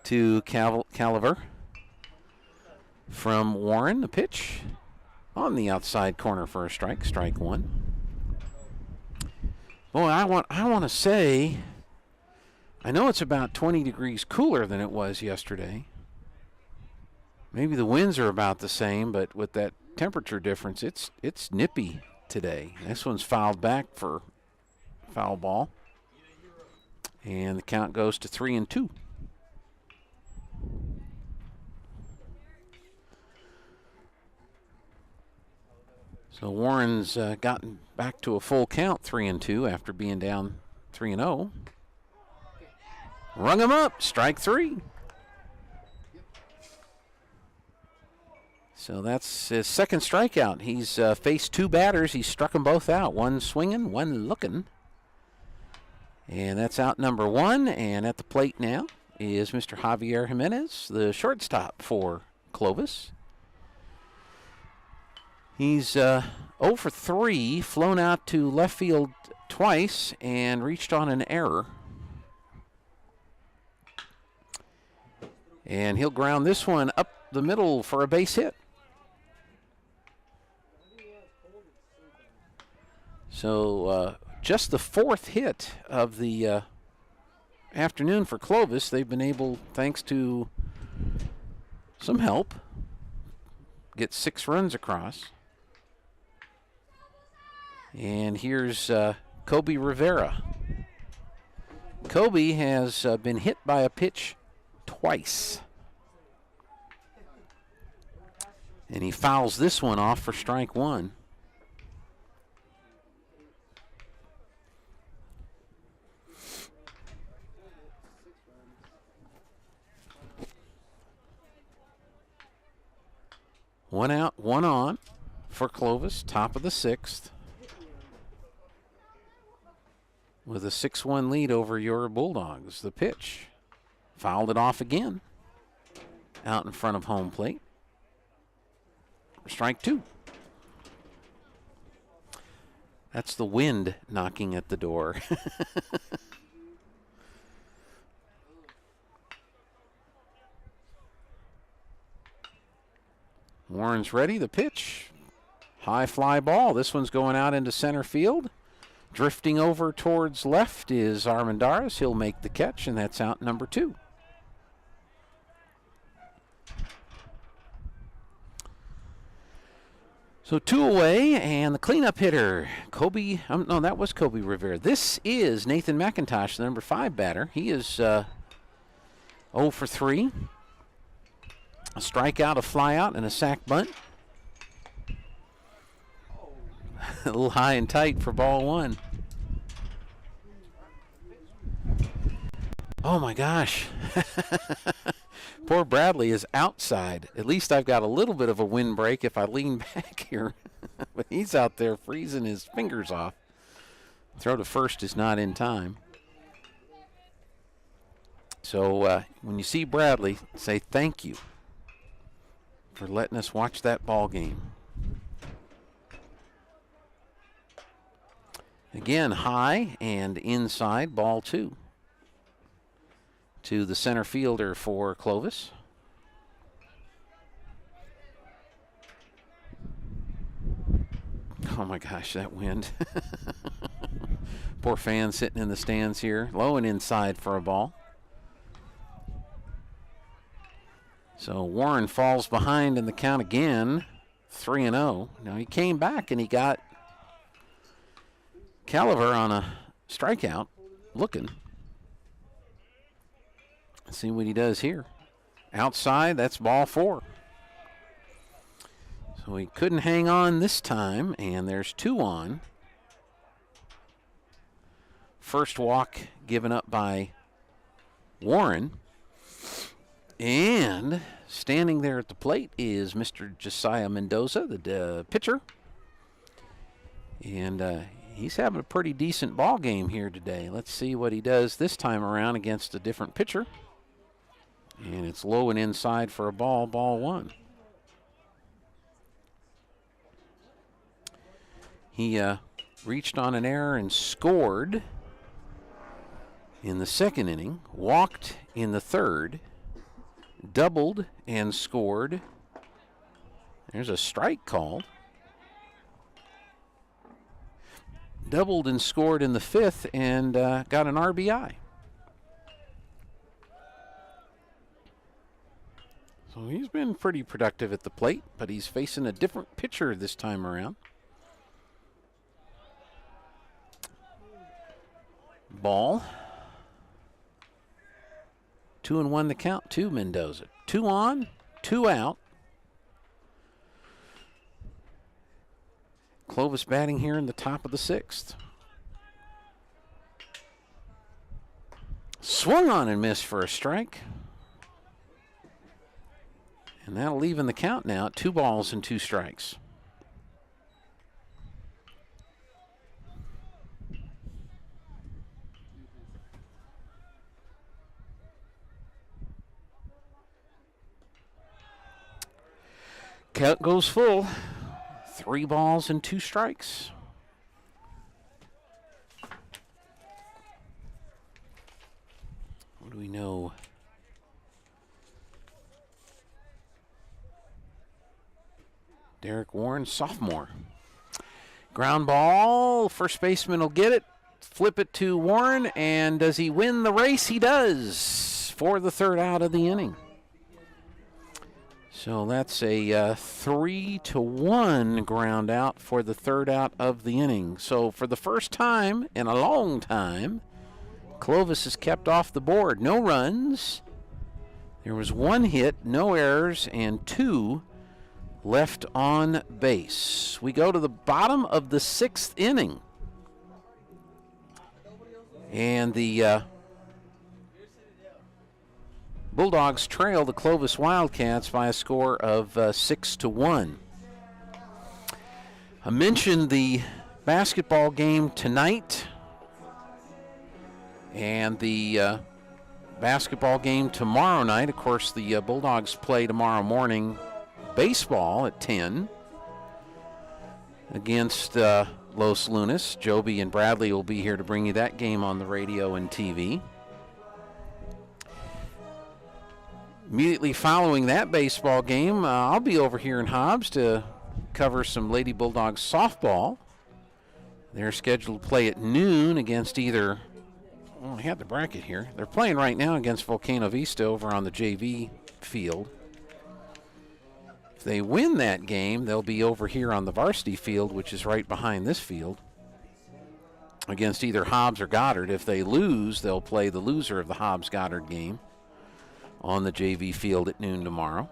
to Clovis from Warren. The pitch on the outside corner for a strike. Strike 1. Boy, I want to say... I know it's about 20 degrees cooler than it was yesterday. Maybe the winds are about the same, but with that temperature difference, it's nippy today. This one's fouled back for foul ball. And the count goes to 3-2. So Warren's gotten back to a full count, 3-2, after being down 3-0. Rung him up, strike 3. So that's his second strikeout. He's faced 2 batters. He struck them both out. One swinging, one looking. And that's out number 1. And at the plate now is Mr. Javier Jimenez, the shortstop for Clovis. He's 0 for 3, flown out to left field twice and reached on an error. And he'll ground this one up the middle for a base hit. So just the 4th hit of the afternoon for Clovis. They've been able, thanks to some help, get 6 runs across. And here's Kobe Rivera. Kobe has been hit by a pitch twice. And he fouls this one off for strike 1. One out, one on for Clovis, top of the 6th. With a 6-1 lead over your Bulldogs. The pitch. Fouled it off again. Out in front of home plate. Strike 2. That's the wind knocking at the door. Warren's ready. The pitch. High fly ball. This one's going out into center field. Drifting over towards left is Armendariz. He'll make the catch, and that's out number 2. So 2 away, and the cleanup hitter, no, that was Kobe Rivera. This is Nathan McIntosh, the number 5 batter. He is 0 for 3. A strikeout, a flyout, and a sac bunt. A little high and tight for ball 1. Oh my gosh. Poor Bradley is outside. At least I've got a little bit of a windbreak if I lean back here. But he's out there freezing his fingers off. Throw to first is not in time. So when you see Bradley, say thank you for letting us watch that ball game. Again, high and inside, ball 2. To the center fielder for Clovis. Oh my gosh, that wind. Poor fan sitting in the stands here. Low and inside for a ball. So Warren falls behind in the count again. 3-0. Now he came back and he got Clovis on a strikeout. Looking. Let's see what he does here. Outside, that's ball 4. So he couldn't hang on this time, and there's 2 on. First walk given up by Warren. And standing there at the plate is Mr. Josiah Mendoza, the pitcher. And he's having a pretty decent ball game here today. Let's see what he does this time around against a different pitcher. And it's low and inside for a ball 1. He reached on an error and scored in the second inning, walked in the third, doubled and scored. There's a strike called. Doubled and scored in the fifth and got an RBI. So he's been pretty productive at the plate, but he's facing a different pitcher this time around. Ball. 2-1 the count to Mendoza. 2 on, 2 out. Clovis batting here in the top of the 6th. Swung on and missed for a strike. And that'll even the count now at 2 balls and 2 strikes. Count goes full. 3 balls and 2 strikes. What do we know? Derek Warren, sophomore. Ground ball. First baseman will get it. Flip it to Warren. And does he win the race? He does. For the 3rd out of the inning. So that's a 3-1 ground out for the 3rd out of the inning. So for the first time in a long time, Clovis is kept off the board. No runs. There was 1 hit, no errors, and 2 left on base. We go to the bottom of the 6th inning. And the Bulldogs trail the Clovis Wildcats by a score of 6-1. I mentioned the basketball game tonight and the basketball game tomorrow night. Of course, the Bulldogs play tomorrow morning baseball at 10 against Los Lunas. Joby and Bradley will be here to bring you that game on the radio and TV. Immediately following that baseball game, I'll be over here in Hobbs to cover some Lady Bulldogs softball. They're scheduled to play at noon against either, I had the bracket here. They're playing right now against Volcano Vista over on the JV field. If they win that game, they'll be over here on the varsity field, which is right behind this field, against either Hobbs or Goddard. If they lose, they'll play the loser of the Hobbs-Goddard game on the JV field at noon tomorrow.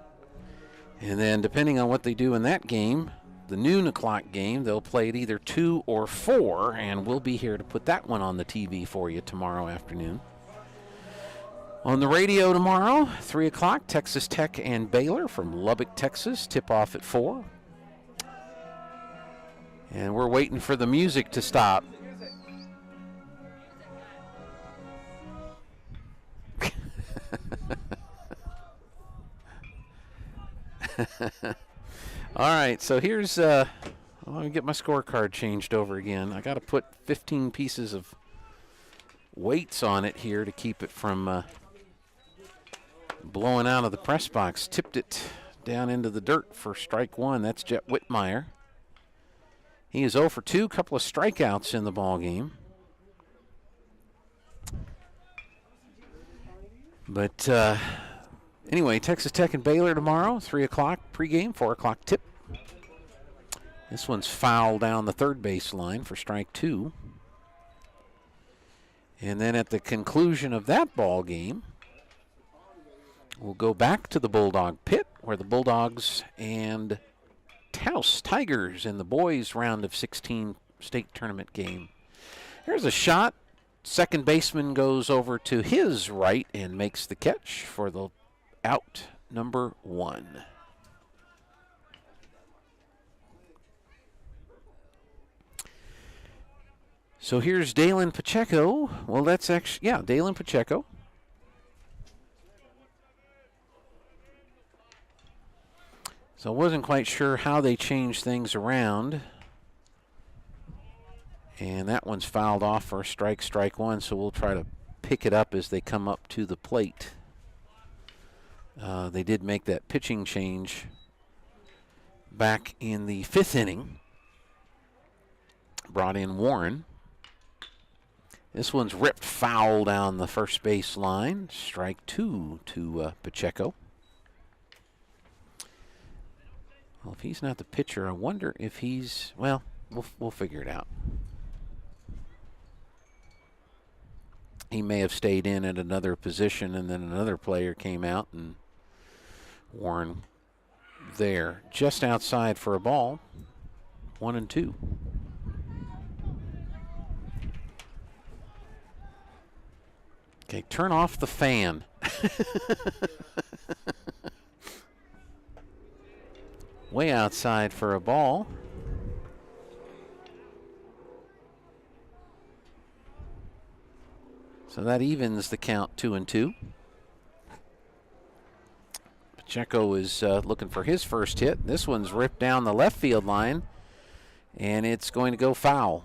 And then depending on what they do in that game, the noon o'clock game, they'll play at either 2 or 4, and we'll be here to put that one on the TV for you tomorrow afternoon. On the radio tomorrow, 3 o'clock, Texas Tech and Baylor from Lubbock, Texas, tip-off at 4. And we're waiting for the music to stop. All right, so here's let me get my scorecard changed over again. I got to put 15 pieces of weights on it here to keep it from blowing out of the press box. Tipped it down into the dirt for strike 1. That's Jet Whitmire. He is 0 for 2, couple of strikeouts in the ball game. But anyway, Texas Tech and Baylor tomorrow, 3 o'clock pregame, 4 o'clock tip. This one's foul down the third baseline for strike 2. And then at the conclusion of that ball game, we'll go back to the Bulldog pit where the Bulldogs and packed house. Tigers in the boys' round of 16 state tournament game. Here's a shot. Second baseman goes over to his right and makes the catch for the out number 1. So here's Dalen Pacheco. Well, that's actually, yeah, Dalen Pacheco. So I wasn't quite sure how they changed things around. And that one's fouled off for a strike 1, so we'll try to pick it up as they come up to the plate. They did make that pitching change back in the 5th inning. Brought in Warren. This one's ripped foul down the first base line. Strike 2 to Pacheco. Well, if he's not the pitcher, I wonder if he's, well, we'll figure it out. He may have stayed in at another position, and then another player came out, and Warren there. Just outside for a ball. 1-2. Okay, turn off the fan. Way outside for a ball. So that evens the count 2-2. Pacheco is looking for his first hit. This one's ripped down the left field line, and it's going to go foul.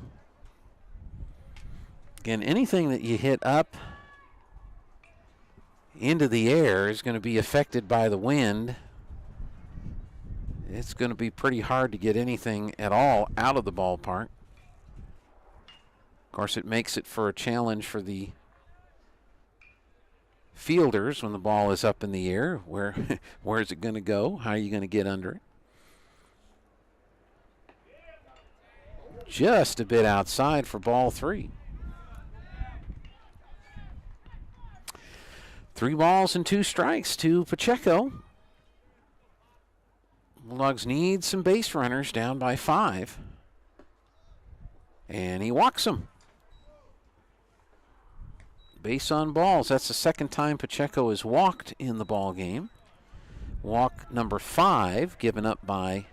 Again, anything that you hit up into the air is going to be affected by the wind. It's going to be pretty hard to get anything at all out of the ballpark. Of course, it makes it for a challenge for the fielders when the ball is up in the air. Where is it going to go? How are you going to get under it? Just a bit outside for ball 3. 3 balls and 2 strikes to Pacheco. Bulldogs need some base runners, down by 5. And he walks them. Base on balls. That's the second time Pacheco has walked in the ball game. Walk number 5 given up by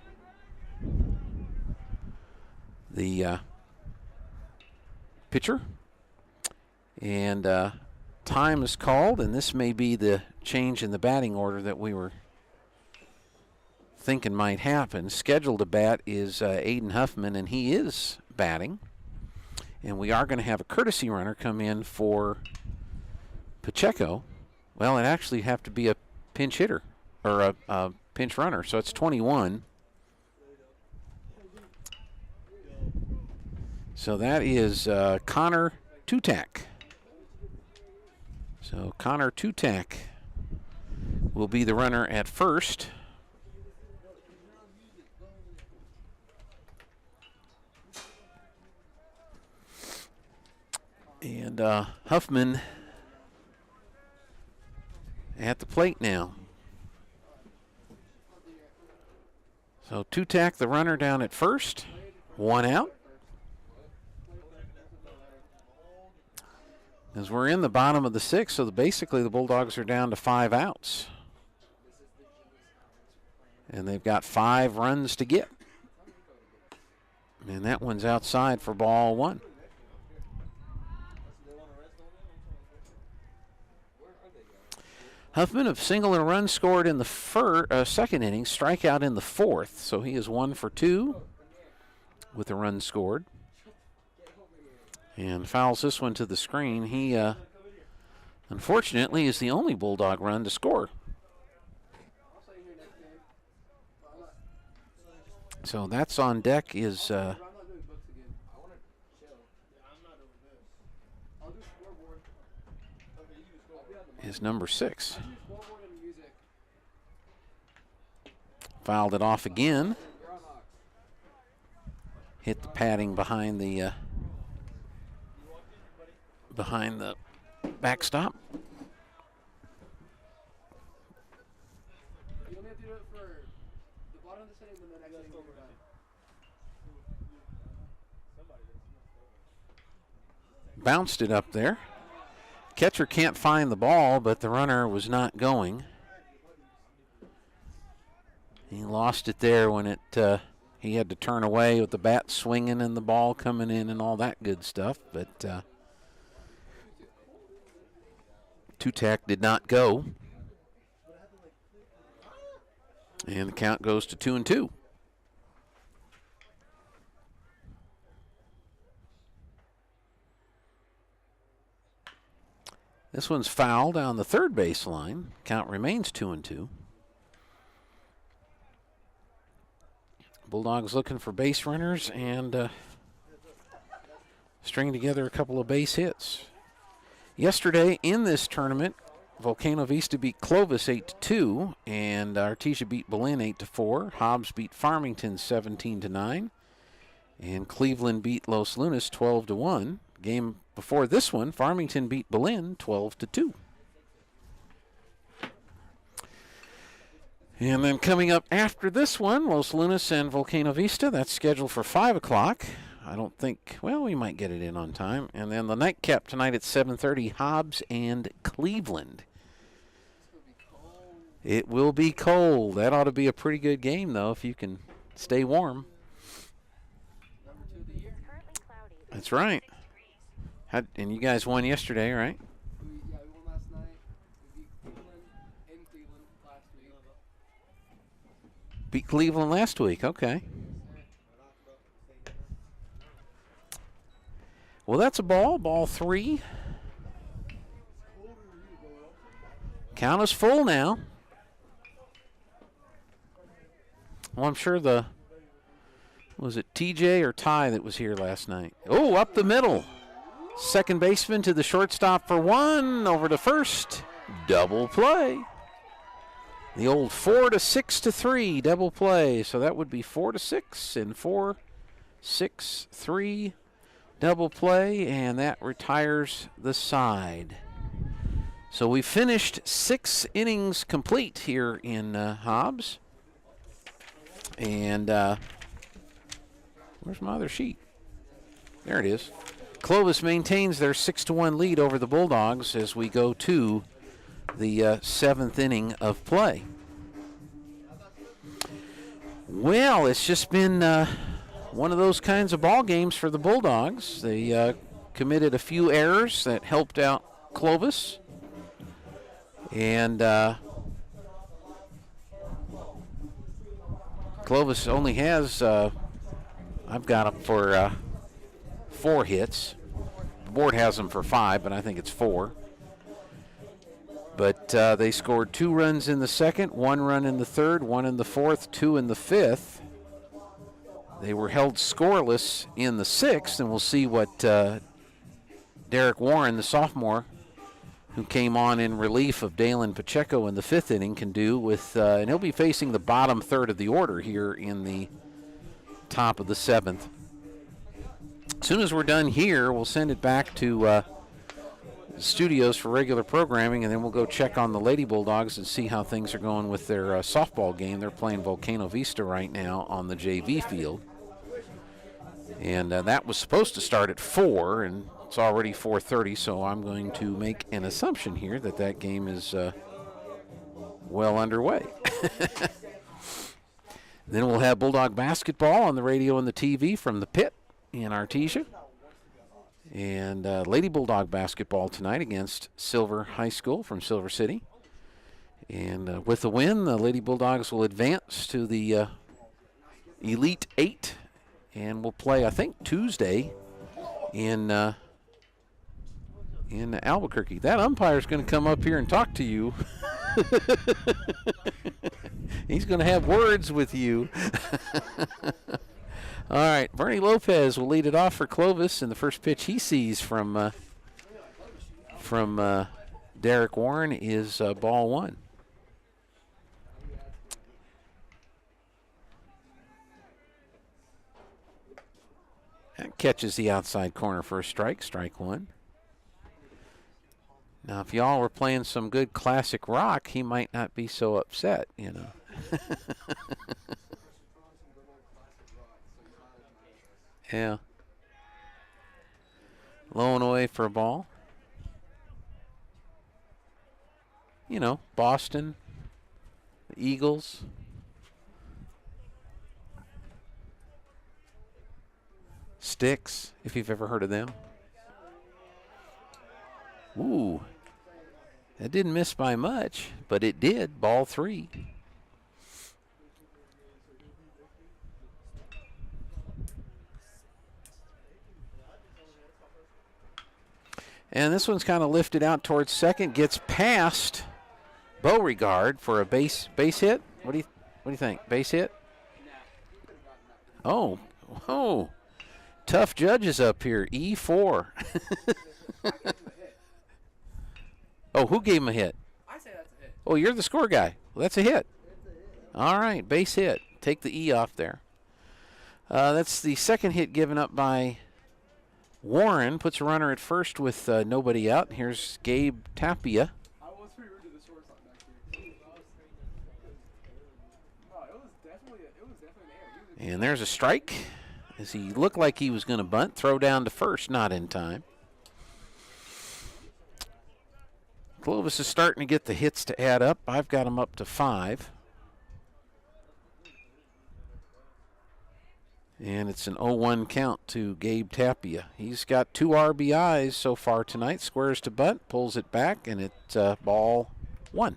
the pitcher. And time is called, and this may be the change in the batting order that we were thinking might happen. Scheduled to bat is Aiden Huffman, and he is batting. And we are going to have a courtesy runner come in for Pacheco. Well, it actually have to be a pinch hitter, or a pinch runner, so it's 21. So that is Connor Tutak. So Connor Tutak will be the runner at first. And Huffman at the plate now. So Tutak, the runner, down at first. 1 out. As we're in the bottom of the 6th, so basically the Bulldogs are down to 5 outs. And they've got 5 runs to get. And that one's outside for ball 1. Huffman, a single and a run scored in the second inning, strikeout in the 4th, so he is 1 for 2 with a run scored. And fouls this one to the screen. He, unfortunately, is the only Bulldog run to score. So that's on deck is number 6. Fouled it off again. Hit the padding behind the backstop. You only have to do it for the bottom of the Bounced it up there. Catcher can't find the ball, but the runner was not going. He lost it there when he had to turn away with the bat swinging and the ball coming in and all that good stuff. But two-tack did not go. And the count goes to 2-2. This one's foul down the third baseline. Count remains 2-2. Bulldogs looking for base runners and string together a couple of base hits. Yesterday in this tournament, Volcano Vista beat Clovis 8-2, and Artesia beat Berlin 8-4. Hobbs beat Farmington 17-9, and Cleveland beat Los Lunas 12-1. Game before this one, Farmington beat Berlin 12-2. And then coming up after this one, Los Lunas and Volcano Vista. That's scheduled for 5 o'clock. I don't think, well, we might get it in on time. And then the nightcap tonight at 7:30, Hobbs and Cleveland. It will be cold. That ought to be a pretty good game, though, if you can stay warm. That's right. And you guys won yesterday, right? Yeah, we won last night. We beat Cleveland in Cleveland last week. Beat Cleveland last week, okay. Well, that's a ball 3. Count is full now. Well, I'm sure was it TJ or Ty that was here last night? Oh, up the middle. Second baseman to the shortstop for 1, over to first. Double play. The old 4-6-3 double play. So that would be 4-6 and 4-6-3 double play, and that retires the side. So we finished 6 innings complete here in Hobbs. And where's my other sheet? There it is. Clovis maintains their 6-1 lead over the Bulldogs as we go to the 7th inning of play. Well, it's just been one of those kinds of ball games for the Bulldogs. They committed a few errors that helped out Clovis. And Clovis only has, I've got him for 4 hits. The board has them for 5, but I think it's 4. But they scored 2 runs in the second, 1 run in the third, 1 in the fourth, 2 in the fifth. They were held scoreless in the 6th, and we'll see what Derek Warren, the sophomore, who came on in relief of Dalen Pacheco in the 5th inning, can do with, and he'll be facing the bottom third of the order here in the top of the 7th. As soon as we're done here, we'll send it back to studios for regular programming, and then we'll go check on the Lady Bulldogs and see how things are going with their softball game. They're playing Volcano Vista right now on the JV field. And that was supposed to start at 4, and it's already 4:30, so I'm going to make an assumption here that that game is well underway. Then we'll have Bulldog basketball on the radio and the TV from the pit in Artesia. And Lady Bulldog basketball tonight against Silver High School from Silver City. And with the win, the Lady Bulldogs will advance to the Elite 8 and will play, I think, Tuesday in Albuquerque. That umpire's going to come up here and talk to you. He's going to have words with you. All right, Bernie Lopez will lead it off for Clovis, and the first pitch he sees from Derek Warren is ball 1. That catches the outside corner for a strike, strike 1. Now, if y'all were playing some good classic rock, he might not be so upset, you know. Yeah. Low and away for a ball. You know, Boston, the Eagles. Sticks, if you've ever heard of them. Ooh. That didn't miss by much, but it did. Ball 3. And this one's kind of lifted out towards second, gets past Beauregard for a base hit. What do you think? Base hit? Oh, tough judges up here. E4. Oh, who gave him a hit? I say that's a hit. Oh, you're the score guy. Well, that's a hit. All right, base hit. Take the E off there. That's the second hit given up by Warren. Puts a runner at first with nobody out. Here's Gabe Tapia. I was pretty rude to the shortstop back here. No, it was definitely an error. And there's a strike as he looked like he was going to bunt. Throw down to first, not in time. Clovis is starting to get the hits to add up. I've got him up to 5. And it's an 0-1 count to Gabe Tapia. He's got 2 RBIs so far tonight. Squares to bunt, pulls it back, and it's ball 1.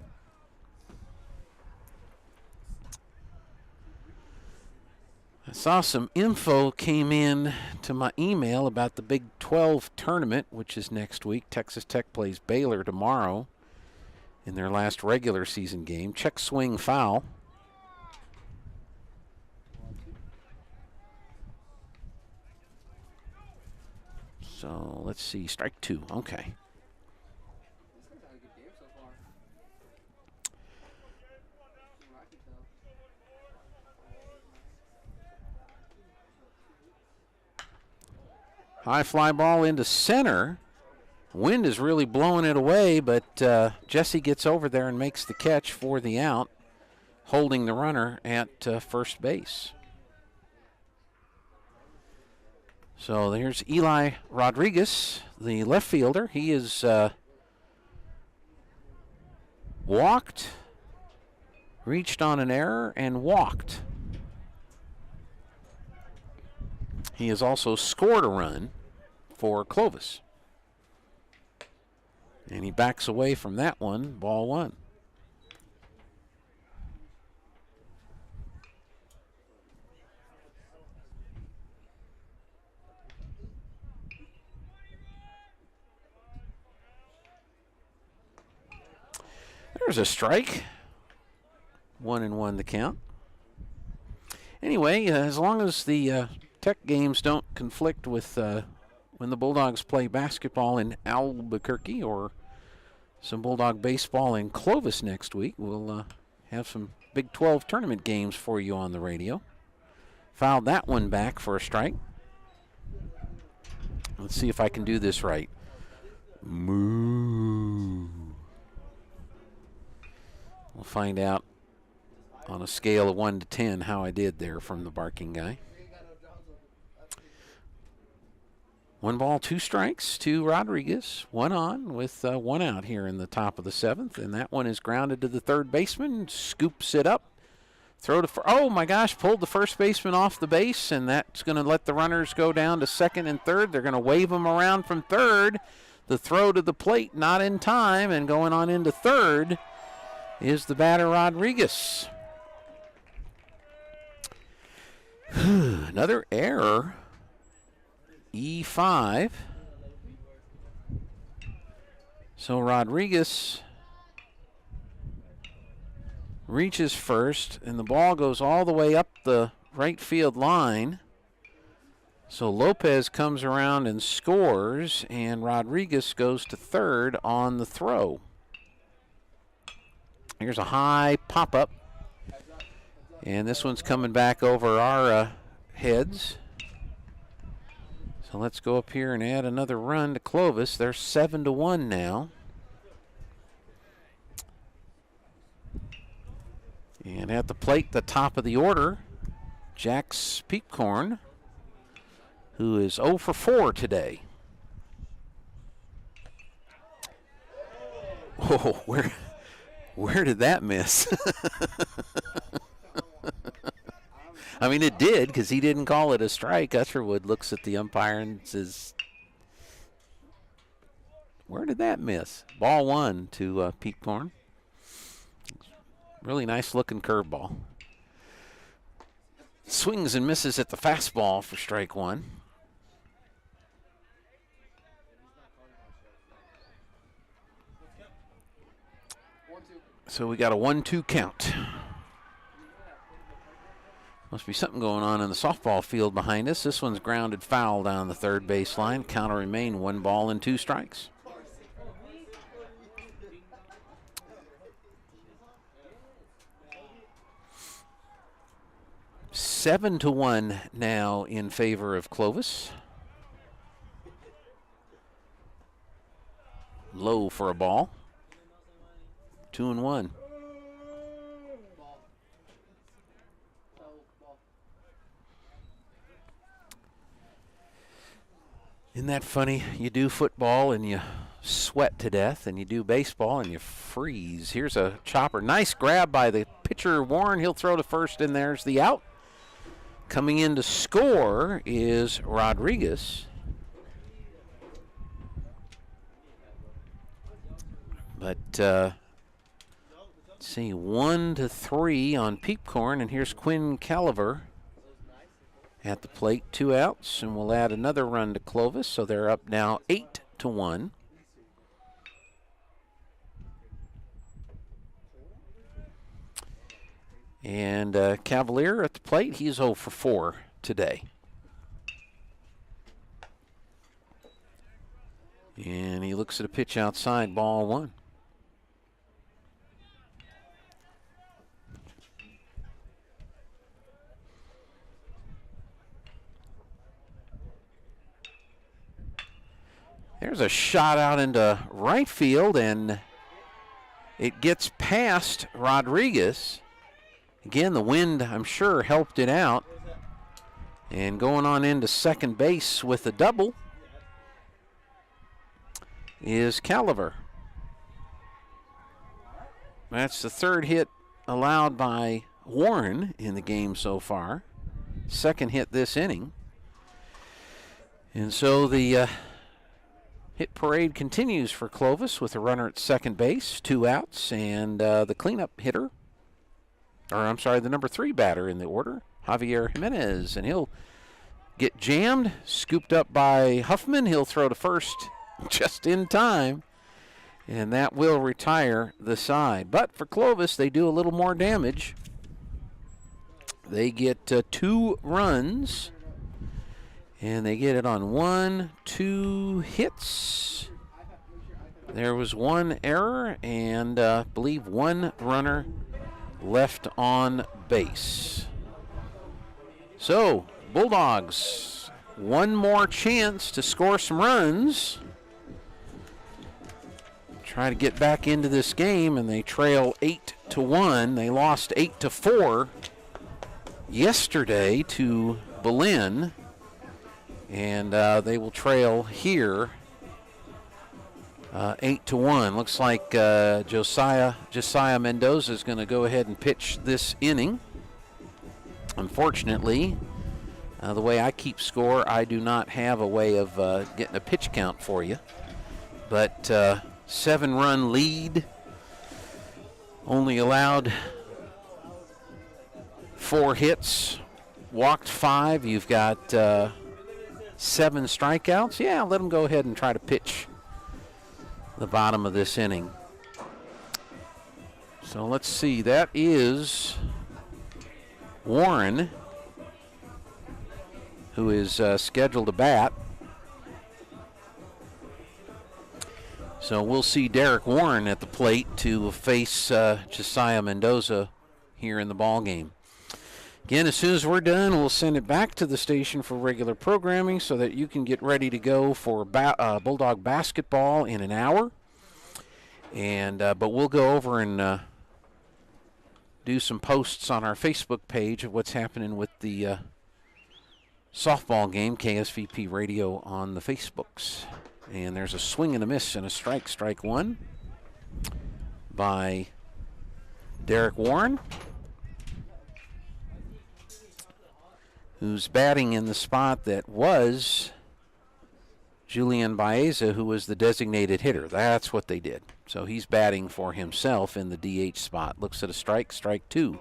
I saw some info came in to my email about the Big 12 tournament, which is next week. Texas Tech plays Baylor tomorrow in their last regular season game. Check swing foul. So let's see, strike 2. Okay. High fly ball into center. Wind is really blowing it away, but Jesse gets over there and makes the catch for the out, holding the runner at first base. So there's Eli Rodriguez, the left fielder. He is walked, reached on an error, and walked. He has also scored a run for Clovis. And he backs away from that one, ball 1. There's a strike. 1-1 the count. Anyway, as long as the Tech games don't conflict with when the Bulldogs play basketball in Albuquerque or some Bulldog baseball in Clovis next week, we'll have some Big 12 tournament games for you on the radio. Fouled that one back for a strike. Let's see if I can do this right. Moo. We'll find out on a scale of 1 to 10 how I did there from the barking guy. 1 ball, 2 strikes to Rodriguez. 1 on with 1 out here in the top of the 7th. And that one is grounded to the third baseman. Scoops it up. Throw to oh my gosh, pulled the first baseman off the base, and that's going to let the runners go down to second and third. They're going to wave them around from third. The throw to the plate not in time, and going on into third is the batter Rodriguez. Another error. E5. So Rodriguez reaches first, and the ball goes all the way up the right field line. So Lopez comes around and scores, and Rodriguez goes to third on the throw. Here's a high pop-up, and this one's coming back over our heads. So let's go up here and add another run to Clovis. They're 7-1 now. And at the plate, the top of the order, Jax Peepcorn, who is 0 for 4 today. Oh, where did that miss? I mean, it did, because he didn't call it a strike. Usherwood looks at the umpire and says, where did that miss? Ball 1 to Pete Corn. Really nice looking curveball. Swings and misses at the fastball for strike 1. So we got a 1-2 count. Must be something going on in the softball field behind us. This one's grounded foul down the third baseline. Count will remain 1 ball and 2 strikes. Seven to 1 now in favor of Clovis. Low for a ball. 2-1. Isn't that funny? You do football and you sweat to death, and you do baseball and you freeze. Here's a chopper. Nice grab by the pitcher, Warren. He'll throw to first, and there's the out. Coming in to score is Rodriguez. But, let's see, 1-3 on Peepcorn, and here's Quinn Caliver at the plate. 2 outs, and we'll add another run to Clovis, so they're up now 8-1. And Cavalier at the plate, he's 0 for 4 today. And he looks at a pitch outside, ball 1. There's a shot out into right field, and it gets past Rodriguez. Again, the wind, I'm sure, helped it out. And going on into second base with a double is Caliver. That's the third hit allowed by Warren in the game so far. Second hit this inning. And so the hit parade continues for Clovis with a runner at second base, 2 outs, and the cleanup hitter, or I'm sorry, the number 3 batter in the order, Javier Jimenez, and he'll get jammed, scooped up by Huffman. He'll throw to first just in time, and that will retire the side. But for Clovis, they do a little more damage. They get 2 runs, and they get it on 1, 2 hits. There was 1 error, and I believe 1 runner left on base. So, Bulldogs, 1 more chance to score some runs. Try to get back into this game, and they trail 8-1. They lost 8-4 yesterday to Berlin, and they will trail here 8-1. Looks like Josiah Mendoza is going to go ahead and pitch this inning. Unfortunately, the way I keep score, I do not have a way of getting a pitch count for you. But 7-run lead, only allowed 4 hits, walked 5. You've got 7 strikeouts. Yeah, let them go ahead and try to pitch the bottom of this inning. So let's see. That is Warren, who is scheduled to bat. So we'll see Derek Warren at the plate to face Josiah Mendoza here in the ball game. Again, as soon as we're done, we'll send it back to the station for regular programming so that you can get ready to go for Bulldog basketball in an hour. And but we'll go over and do some posts on our Facebook page of what's happening with the softball game, KSVP Radio on the Facebooks. And there's a swing and a miss and a strike. Strike one by Derek Warren, who's batting in the spot that was Julian Baeza, who was the designated hitter. That's what they did. So he's batting for himself in the DH spot. Looks at a strike, strike two.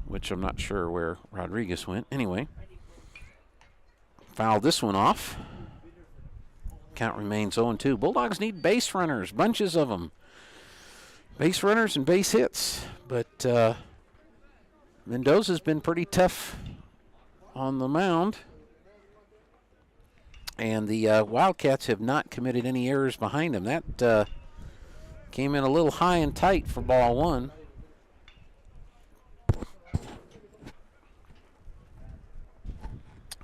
Which I'm not sure where Rodriguez went. Anyway, fouled this one off. Count remains 0-2. Bulldogs need base runners, bunches of them. Base runners and base hits. But Mendoza's been pretty tough on the mound. And the Wildcats have not committed any errors behind them. That came in a little high and tight for ball one.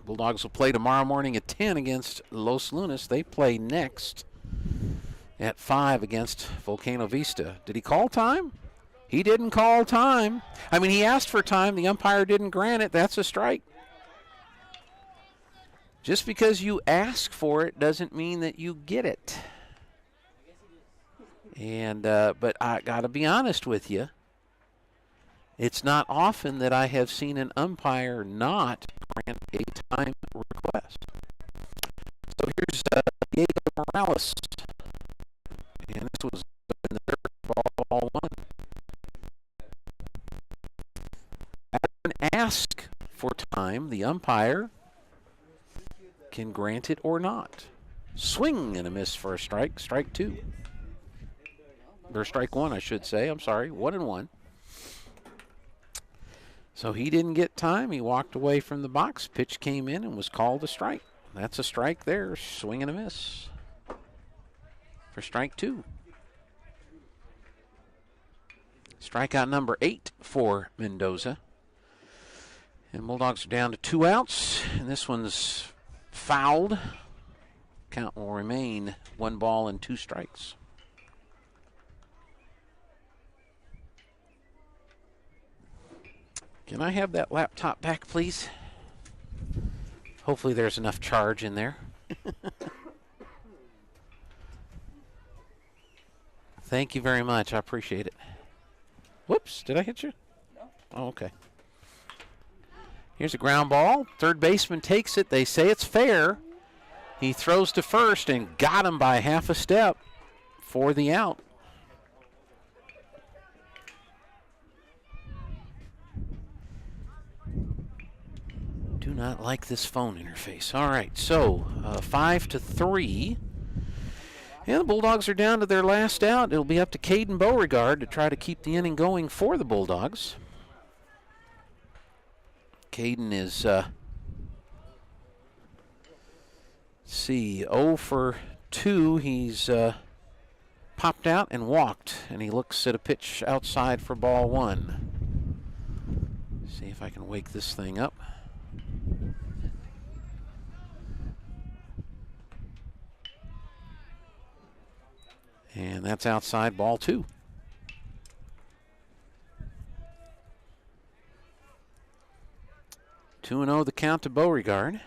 Bulldogs will play tomorrow morning at 10 against Los Lunas. They play next at 5 against Volcano Vista. Did he call time? He didn't call time. I mean, he asked for time. The umpire didn't grant it. That's a strike. Just because you ask for it doesn't mean that you get it. And but I got to be honest with you. It's not often that I have seen an umpire not grant a time request. So here's Diego Morales. And this was in the dirt, ball one. After an ask for time, the umpire can grant it or not. Swing and a miss for a strike. Strike two. Or strike one, I should say. I'm sorry. 1-1. So he didn't get time. He walked away from the box. Pitch came in and was called a strike. That's a strike there. Swing and a miss for strike two. Strikeout number 8 for Mendoza. And Bulldogs are down to 2 outs. And this one's fouled. Count will remain 1 ball and 2 strikes. Can I have that laptop back, please? Hopefully there's enough charge in there. Thank you very much. I appreciate it. Whoops, did I hit you? No. Oh, okay. Here's a ground ball. Third baseman takes it. They say it's fair. He throws to first and got him by half a step for the out. Do not like this phone interface. All right, so 5-3. And the Bulldogs are down to their last out. It'll be up to Caden Beauregard to try to keep the inning going for the Bulldogs. Caden is, 0 for 2. He's popped out and walked, and he looks at a pitch outside for ball one. See if I can wake this thing up. And that's outside, ball 2. Two and 0 the count to Beauregard.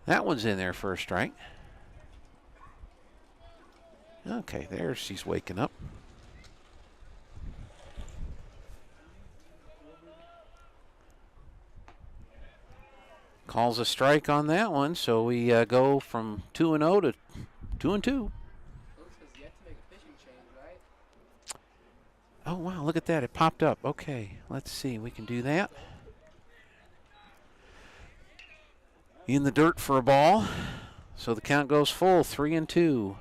That one's in there for a strike. Okay, there she's waking up. Calls a strike on that one, so we go from 2-0 to 2-2. Oh, wow, look at that. It popped up. Okay, let's see. We can do that. In the dirt for a ball. So the count goes full, 3-2.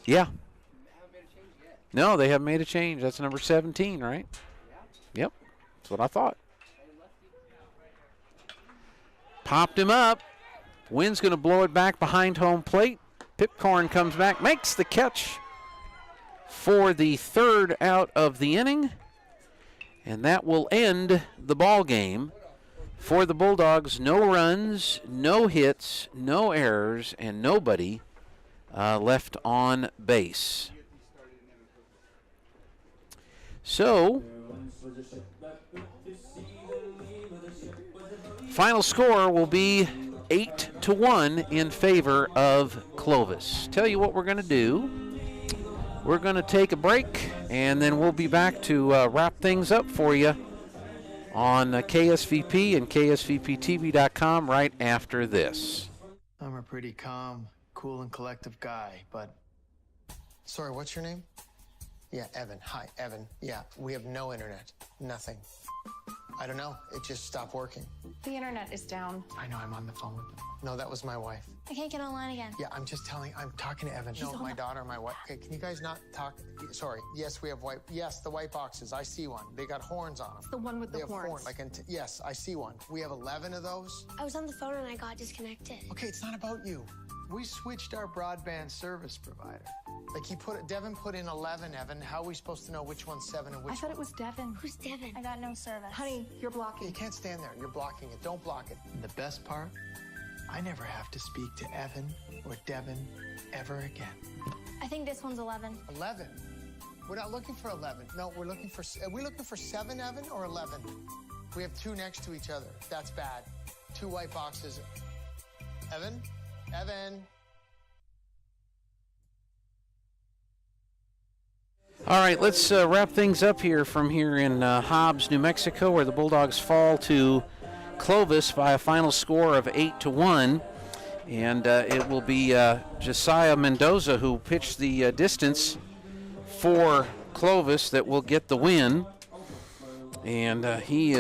Yeah. No, they haven't made a change. That's number 17, right? Yep, that's what I thought. Popped him up. Wind's going to blow it back behind home plate. Pipcorn comes back, makes the catch for the third out of the inning. And that will end the ball game. For the Bulldogs, no runs, no hits, no errors, and nobody left on base. So, final score will be 8-1 in favor of Clovis. Tell you what we're going to do. We're going to take a break, and then we'll be back to wrap things up for you on KSVP and KSVPTV.com right after this. I'm a pretty calm, cool, and collective guy, but... Sorry, what's your name? Yeah, Evan. Hi, Evan. Yeah, we have no internet. Nothing. I don't know. It just stopped working. The internet is down. I know, I'm on the phone with them. No, that was my wife. I can't get online again. Yeah, I'm talking to Evan. No, my daughter, my wife. Okay, can you guys not talk? Sorry. Yes, we have white. Yes, the white boxes. I see one. They got horns on them. The one with the horns. Yes, I see one. We have 11 of those. I was on the phone and I got disconnected. Okay, it's not about you. We switched our broadband service provider. Like Devin put in 11, Evan. How are we supposed to know which one's 7 and which one? I thought it was Devin. Who's Devin? I got no service. Honey, you're blocking. You can't stand there. You're blocking it. Don't block it. And the best part, I never have to speak to Evan or Devin ever again. I think this one's 11. 11? We're not looking for 11. No, are we looking for 7, Evan, or 11? We have 2 next to each other. That's bad. 2 white boxes. Evan? Evan? All right, let's wrap things up here from here in Hobbs, New Mexico, where the Bulldogs fall to Clovis by a final score of 8-1. And it will be Josiah Mendoza, who pitched the distance for Clovis, that will get the win. And he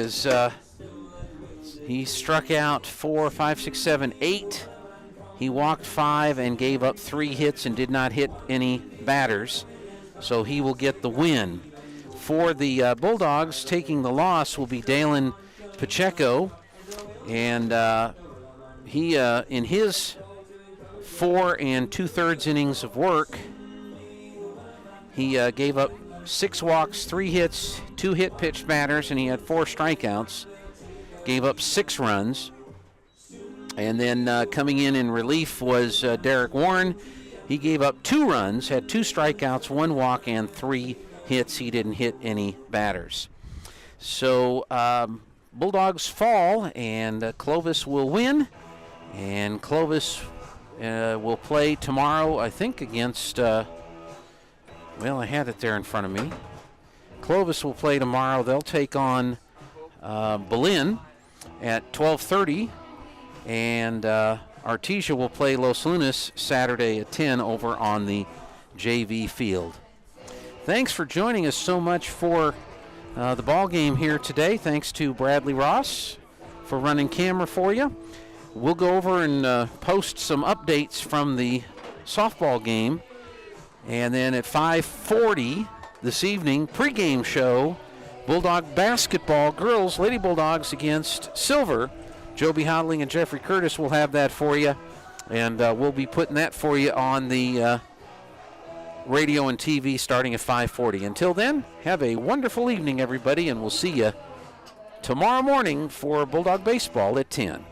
struck out 4, 5, 6, 7, 8. He walked 5 and gave up 3 hits and did not hit any batters. So he will get the win. For the Bulldogs, taking the loss will be Dalen Pacheco. And he, in his 4 2/3 innings of work, he gave up 6 walks, 3 hits, 2 hit pitch batters, and he had 4 strikeouts. Gave up 6 runs. And then coming in relief was Derek Warren. He gave up 2 runs, had 2 strikeouts, 1 walk, and 3 hits. He didn't hit any batters. So Bulldogs fall, and Clovis will win. And Clovis will play tomorrow, I think, against, well, I had it there in front of me. Clovis will play tomorrow. They'll take on Berlin at 12:30. And Artesia will play Los Lunas Saturday at 10 over on the JV field. Thanks for joining us so much for the ball game here today. Thanks to Bradley Ross for running camera for you. We'll go over and post some updates from the softball game. And then at 5:40 this evening, pregame show, Bulldog basketball, girls, Lady Bulldogs against Silver. Joby Hodling and Jeffrey Curtis will have that for you, and we'll be putting that for you on the radio and TV starting at 5:40. Until then, have a wonderful evening, everybody, and we'll see you tomorrow morning for Bulldog baseball at 10.